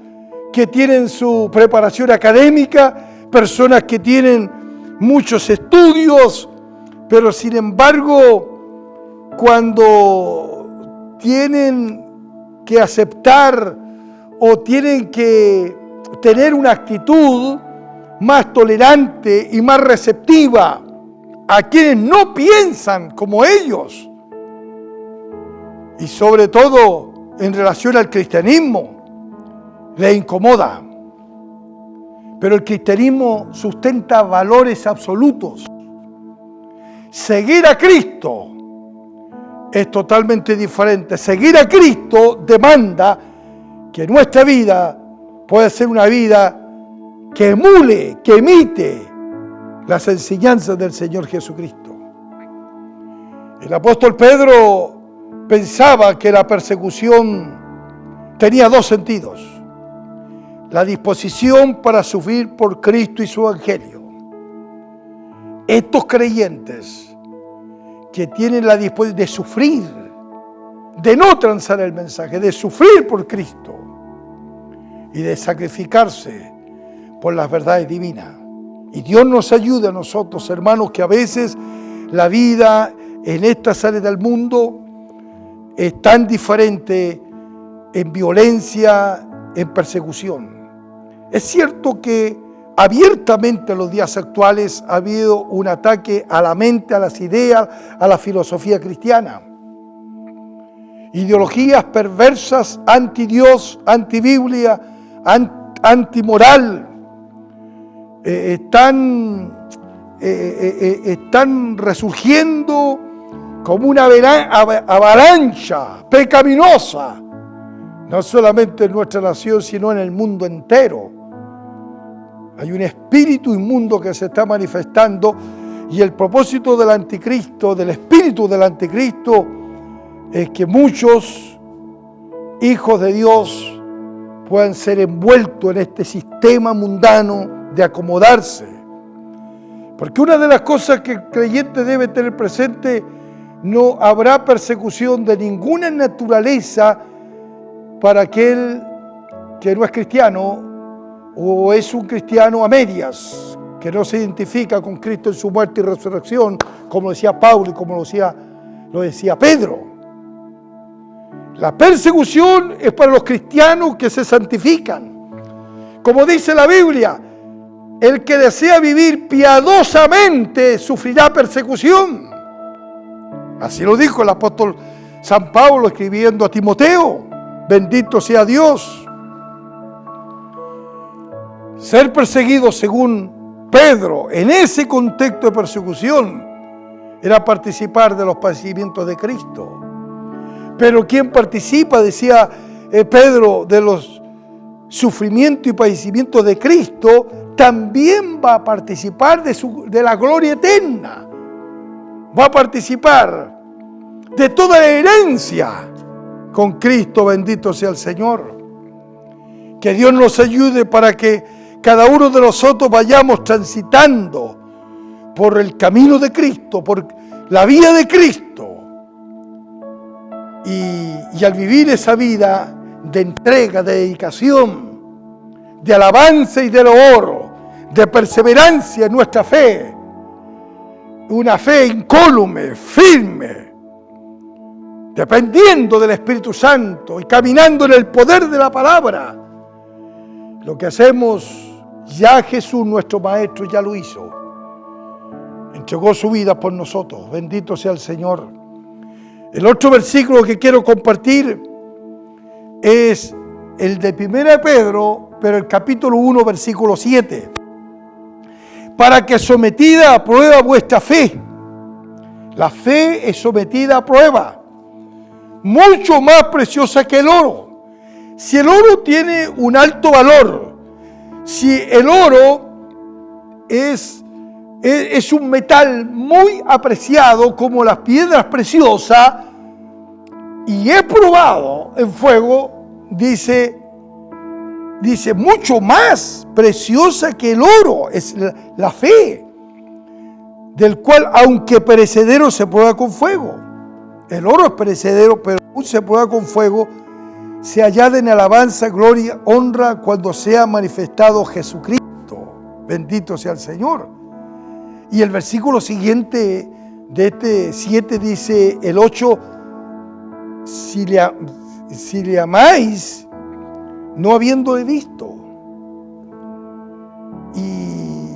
que tienen su preparación académica, personas que tienen muchos estudios, pero sin embargo, cuando tienen que aceptar o tienen que tener una actitud más tolerante y más receptiva a quienes no piensan como ellos, y sobre todo en relación al cristianismo, les incomoda. Pero el cristianismo sustenta valores absolutos. Seguir a Cristo es totalmente diferente. Seguir a Cristo demanda que nuestra vida pueda ser una vida que emule, que imite las enseñanzas del Señor Jesucristo. El apóstol Pedro pensaba que la persecución tenía dos sentidos: la disposición para sufrir por Cristo y su evangelio. Estos creyentes que tienen la disposición de sufrir, de no transar el mensaje, de sufrir por Cristo y de sacrificarse por las verdades divinas. Y Dios nos ayude a nosotros, hermanos, que a veces la vida en estas áreas del mundo es tan diferente en violencia, en persecución. Es cierto que abiertamente en los días actuales ha habido un ataque a la mente, a las ideas, a la filosofía cristiana. Ideologías perversas, anti-Dios, anti-Biblia, anti-moral, están resurgiendo como una avalancha pecaminosa, no solamente en nuestra nación, sino en el mundo entero. Hay un espíritu inmundo que se está manifestando, y el propósito del anticristo, del espíritu del anticristo, es que muchos hijos de Dios puedan ser envueltos en este sistema mundano de acomodarse. Porque una de las cosas que el creyente debe tener presente: no habrá persecución de ninguna naturaleza para aquel que no es cristiano o es un cristiano a medias, que no se identifica con Cristo en su muerte y resurrección, como decía Pablo y como lo decía Pedro. La persecución es para los cristianos que se santifican. Como dice la Biblia, el que desea vivir piadosamente sufrirá persecución. Así lo dijo el apóstol San Pablo escribiendo a Timoteo. Bendito sea Dios. Ser perseguido, según Pedro, en ese contexto de persecución, era participar de los padecimientos de Cristo. Pero quien participa, decía Pedro, de los sufrimientos y padecimientos de Cristo, también va a participar de la gloria eterna. Va a participar de toda la herencia con Cristo. Bendito sea el Señor. Que Dios nos ayude para que cada uno de nosotros vayamos transitando por el camino de Cristo, por la vía de Cristo. Y al vivir esa vida de entrega, de dedicación, de alabanza y de loor, de perseverancia en nuestra fe, una fe incólume, firme, dependiendo del Espíritu Santo y caminando en el poder de la palabra, lo que hacemos, ya Jesús nuestro Maestro ya lo hizo. Entregó su vida por nosotros. Bendito sea el Señor. El otro versículo que quiero compartir es el de 1 Pedro, pero el capítulo 1, versículo 7. Para que sometida a prueba vuestra fe. La fe es sometida a prueba. Mucho más preciosa que el oro. Si el oro tiene un alto valor, si el oro es un metal muy apreciado como las piedras preciosas y es probado en fuego, dice mucho más preciosa que el oro es la fe, del cual aunque perecedero se prueba con fuego. El oro es perecedero, pero aún se prueba con fuego, se añade en alabanza, gloria, honra cuando sea manifestado Jesucristo. Bendito sea el Señor. Y el versículo siguiente de este 7 dice, el 8, si le amáis, no habiéndole visto. Y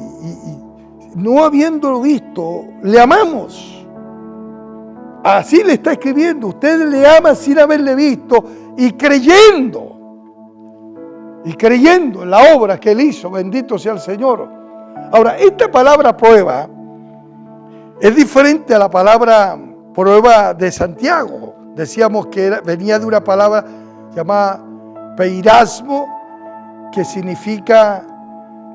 no habiéndolo visto, le amamos. Así le está escribiendo. Usted le ama sin haberle visto y creyendo en la obra que él hizo. Bendito sea el Señor. Ahora, esta palabra prueba es diferente a la palabra prueba de Santiago. Decíamos que venía de una palabra llamada peirasmo, que significa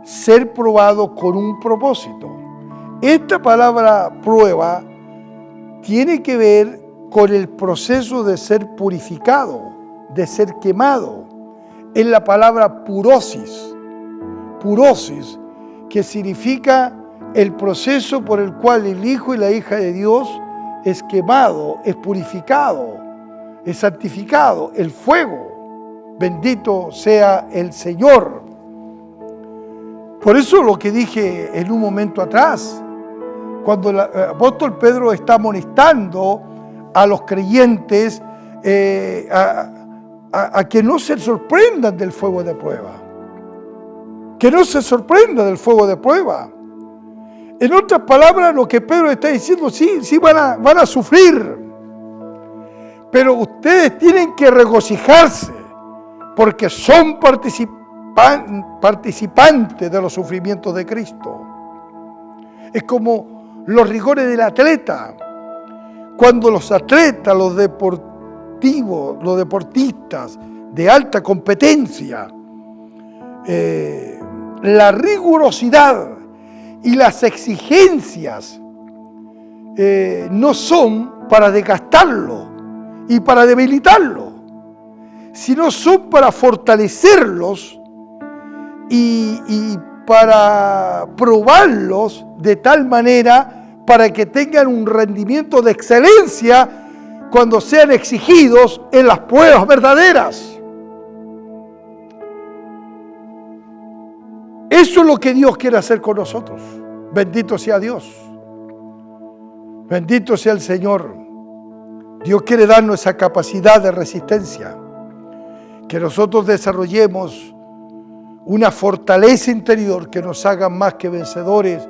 ser probado con un propósito. Esta palabra prueba tiene que ver con el proceso de ser purificado, de ser quemado. Es la palabra purosis, que significa el proceso por el cual el Hijo y la hija de Dios es quemado, es purificado, es santificado, el fuego. Bendito sea el Señor. Por eso lo que dije en un momento atrás, cuando el apóstol Pedro está amonestando a los creyentes a que no se sorprendan del fuego de prueba. Que no se sorprenda del fuego de prueba. En otras palabras, lo que Pedro está diciendo, sí van a sufrir. Pero ustedes tienen que regocijarse porque son participantes de los sufrimientos de Cristo. Es como los rigores del atleta. Cuando los atletas, los deportistas de alta competencia, la rigurosidad y las exigencias no son para desgastarlo y para debilitarlo, sino son para fortalecerlos y para probarlos de tal manera para que tengan un rendimiento de excelencia cuando sean exigidos en las pruebas verdaderas. Eso es lo que Dios quiere hacer con nosotros. Bendito sea Dios. Bendito sea el Señor. Dios quiere darnos esa capacidad de resistencia. Que nosotros desarrollemos una fortaleza interior que nos haga más que vencedores,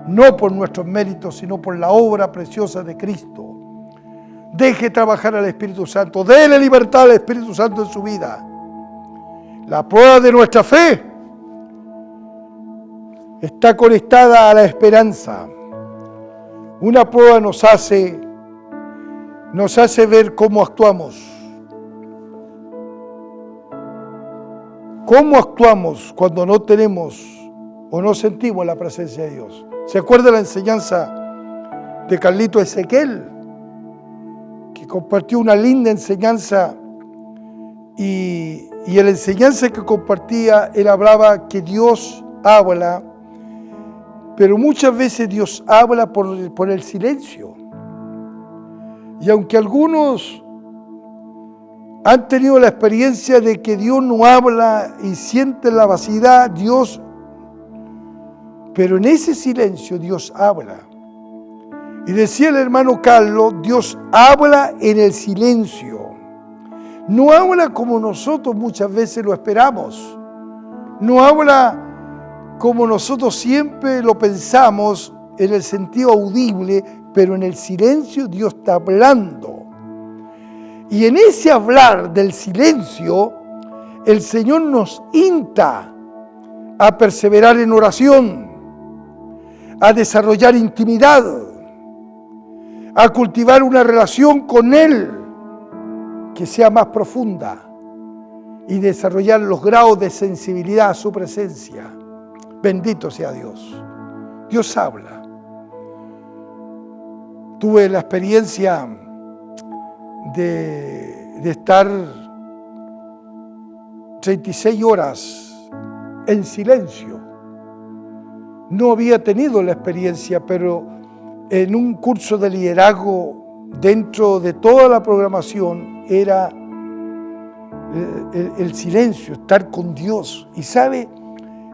no por nuestros méritos, sino por la obra preciosa de Cristo. Deje trabajar al Espíritu Santo. Déle libertad al Espíritu Santo en su vida. La prueba de nuestra fe está conectada a la esperanza. Una prueba nos hace ver cómo actuamos. ¿Cómo actuamos cuando no tenemos o no sentimos la presencia de Dios? ¿Se acuerda la enseñanza de Carlito Ezequiel? Que compartió una linda enseñanza y y en la enseñanza que compartía, él hablaba que Dios habla, pero muchas veces Dios habla por el silencio. Y aunque algunos han tenido la experiencia de que Dios no habla y sienten la vacidad, pero en ese silencio Dios habla. Y decía el hermano Carlos, Dios habla en el silencio. No habla como nosotros muchas veces lo esperamos. No habla como nosotros siempre lo pensamos en el sentido audible, pero en el silencio Dios está hablando. Y en ese hablar del silencio, el Señor nos insta a perseverar en oración, a desarrollar intimidad, a cultivar una relación con Él que sea más profunda y desarrollar los grados de sensibilidad a su presencia. Bendito sea Dios. Dios habla. Tuve la experiencia de estar 36 horas en silencio. No había tenido la experiencia, pero en un curso de liderazgo dentro de toda la programación era el silencio, estar con Dios. Y sabe,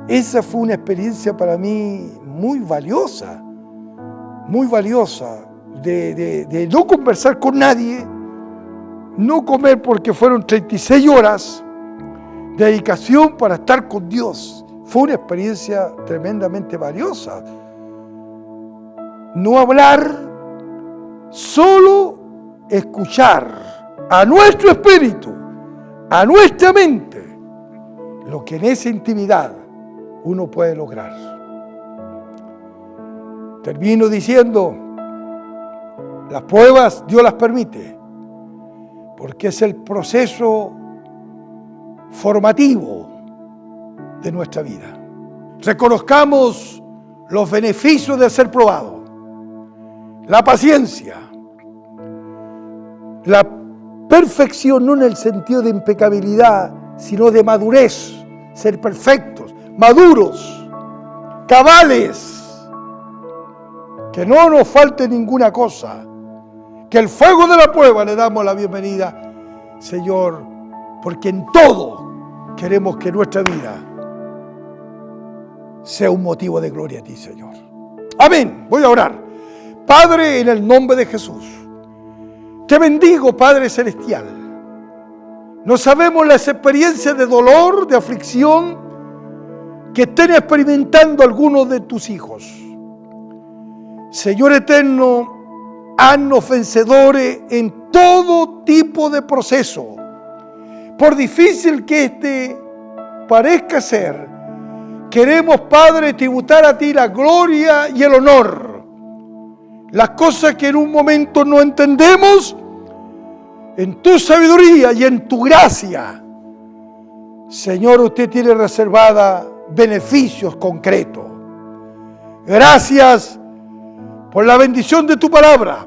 esa fue una experiencia para mí muy valiosa, de no conversar con nadie, no comer porque fueron 36 horas de dedicación para estar con Dios. Fue una experiencia tremendamente valiosa. No hablar, solo escuchar a nuestro espíritu, a nuestra mente, lo que en esa intimidad uno puede lograr. Termino diciendo, las pruebas Dios las permite, porque es el proceso formativo de nuestra vida. Reconozcamos los beneficios de ser probado, la paciencia, la perfección no en el sentido de impecabilidad, sino de madurez, ser perfectos, maduros, cabales, que no nos falte ninguna cosa, que el fuego de la prueba le damos la bienvenida, Señor, porque en todo queremos que nuestra vida sea un motivo de gloria a ti, Señor. Amén. Voy a orar. Padre, en el nombre de Jesús, te bendigo, Padre Celestial. No sabemos las experiencias de dolor, de aflicción que estén experimentando algunos de tus hijos. Señor eterno, haznos vencedores en todo tipo de proceso. Por difícil que este parezca ser, queremos, Padre, tributar a ti la gloria y el honor. Las cosas que en un momento no entendemos, en tu sabiduría y en tu gracia, Señor, usted tiene reservada beneficios concretos. Gracias por la bendición de tu palabra.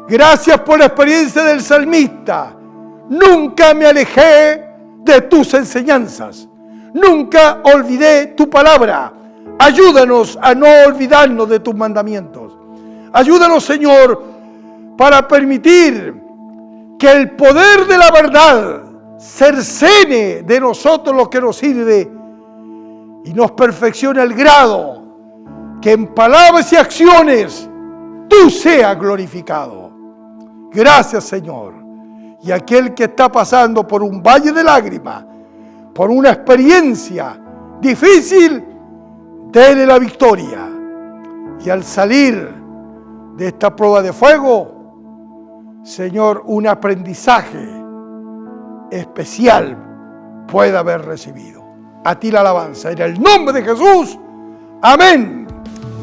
Gracias por la experiencia del salmista. Nunca me alejé de tus enseñanzas. Nunca olvidé tu palabra. Ayúdanos a no olvidarnos de tus mandamientos. Ayúdanos, Señor, para permitir que el poder de la verdad cercene de nosotros lo que nos sirve y nos perfeccione al grado que en palabras y acciones tú seas glorificado. Gracias, Señor. Y aquel que está pasando por un valle de lágrimas, por una experiencia difícil, dele la victoria. Y al salir de esta prueba de fuego, Señor, un aprendizaje especial pueda haber recibido. A ti la alabanza. En el nombre de Jesús. Amén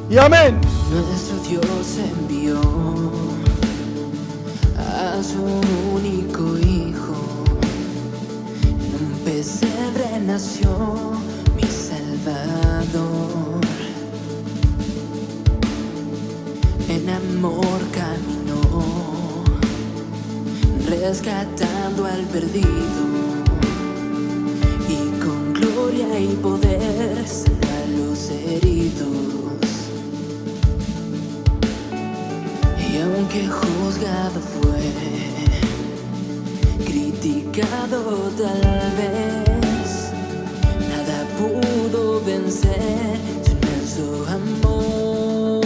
y amén. Nuestro Dios envió a su único Hijo. En un pesebre nació mi Salvador. En amor caminó, rescatando al perdido. gloria y poder sana los heridos. Y aunque juzgado fue, criticado tal vez, nada pudo vencer su inmenso amor.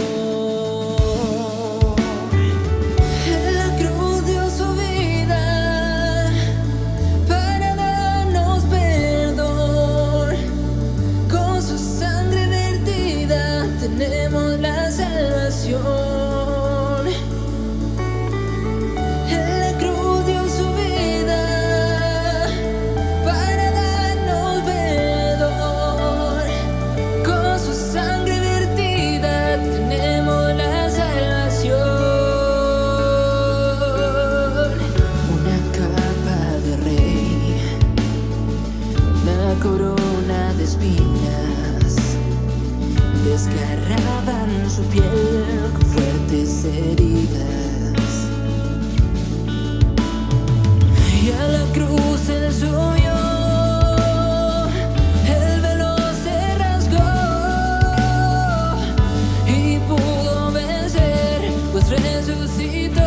En la cruz dio su vida para darnos perdón. Con su sangre vertida tenemos la salvación. Desgarraban su piel con fuertes heridas, y a la cruz él subió, el velo se rasgó y pudo vencer, pues resucitó.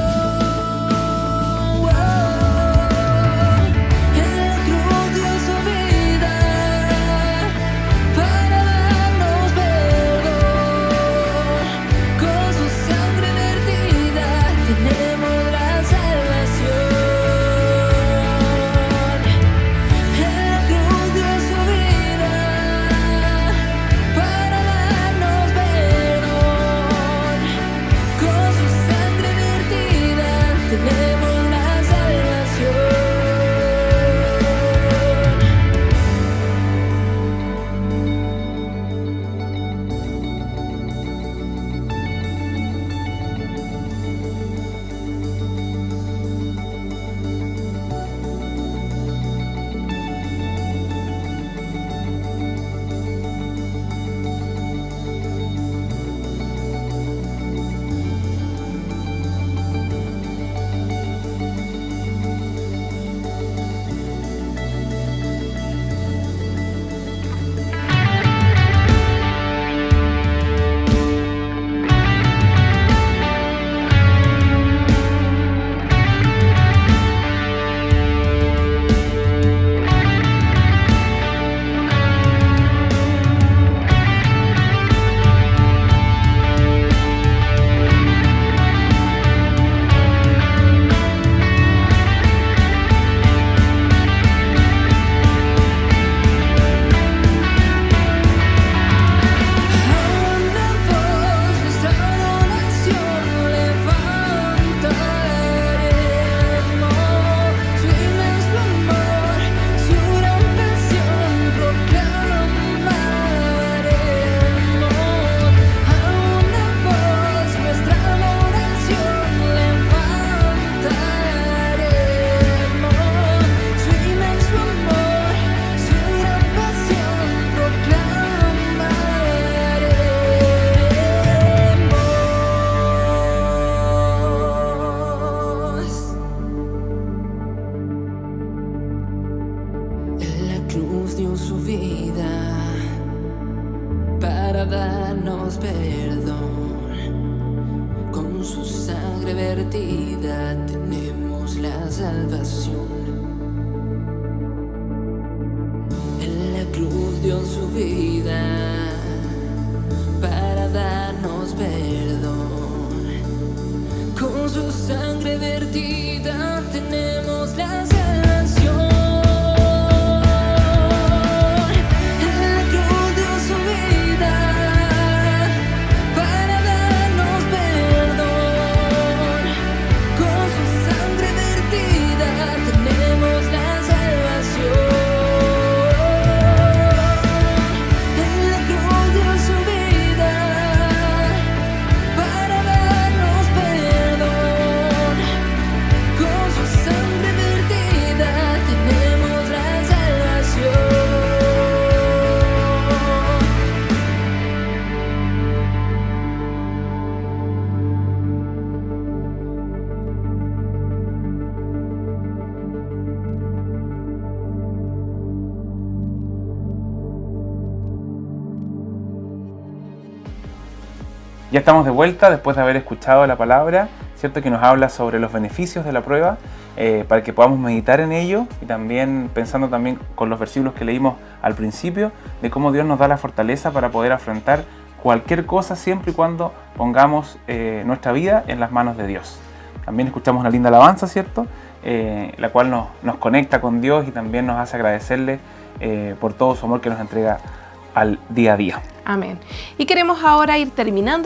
Con su sangre vertida Ya estamos de vuelta después de haber escuchado la palabra, ¿cierto? Que nos habla sobre los beneficios de la prueba, para que podamos meditar en ello y también pensando también con los versículos que leímos al principio, de cómo Dios nos da la fortaleza para poder afrontar cualquier cosa siempre y cuando pongamos nuestra vida en las manos de Dios. También escuchamos una linda alabanza, ¿cierto? La cual nos conecta con Dios y también nos hace agradecerle por todo su amor que nos entrega al día a día. Amén. Y queremos ahora ir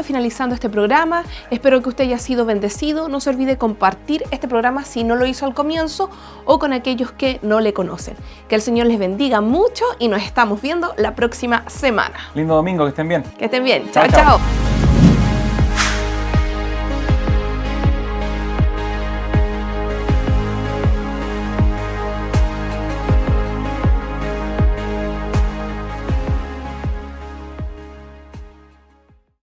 finalizando este programa. Espero que usted haya sido bendecido. No se olvide compartir este programa si no lo hizo al comienzo o con aquellos que no le conocen. Que el Señor les bendiga mucho y nos estamos viendo la próxima semana. Lindo domingo, que estén bien. Que estén bien. Chao, Chao, chao. chao.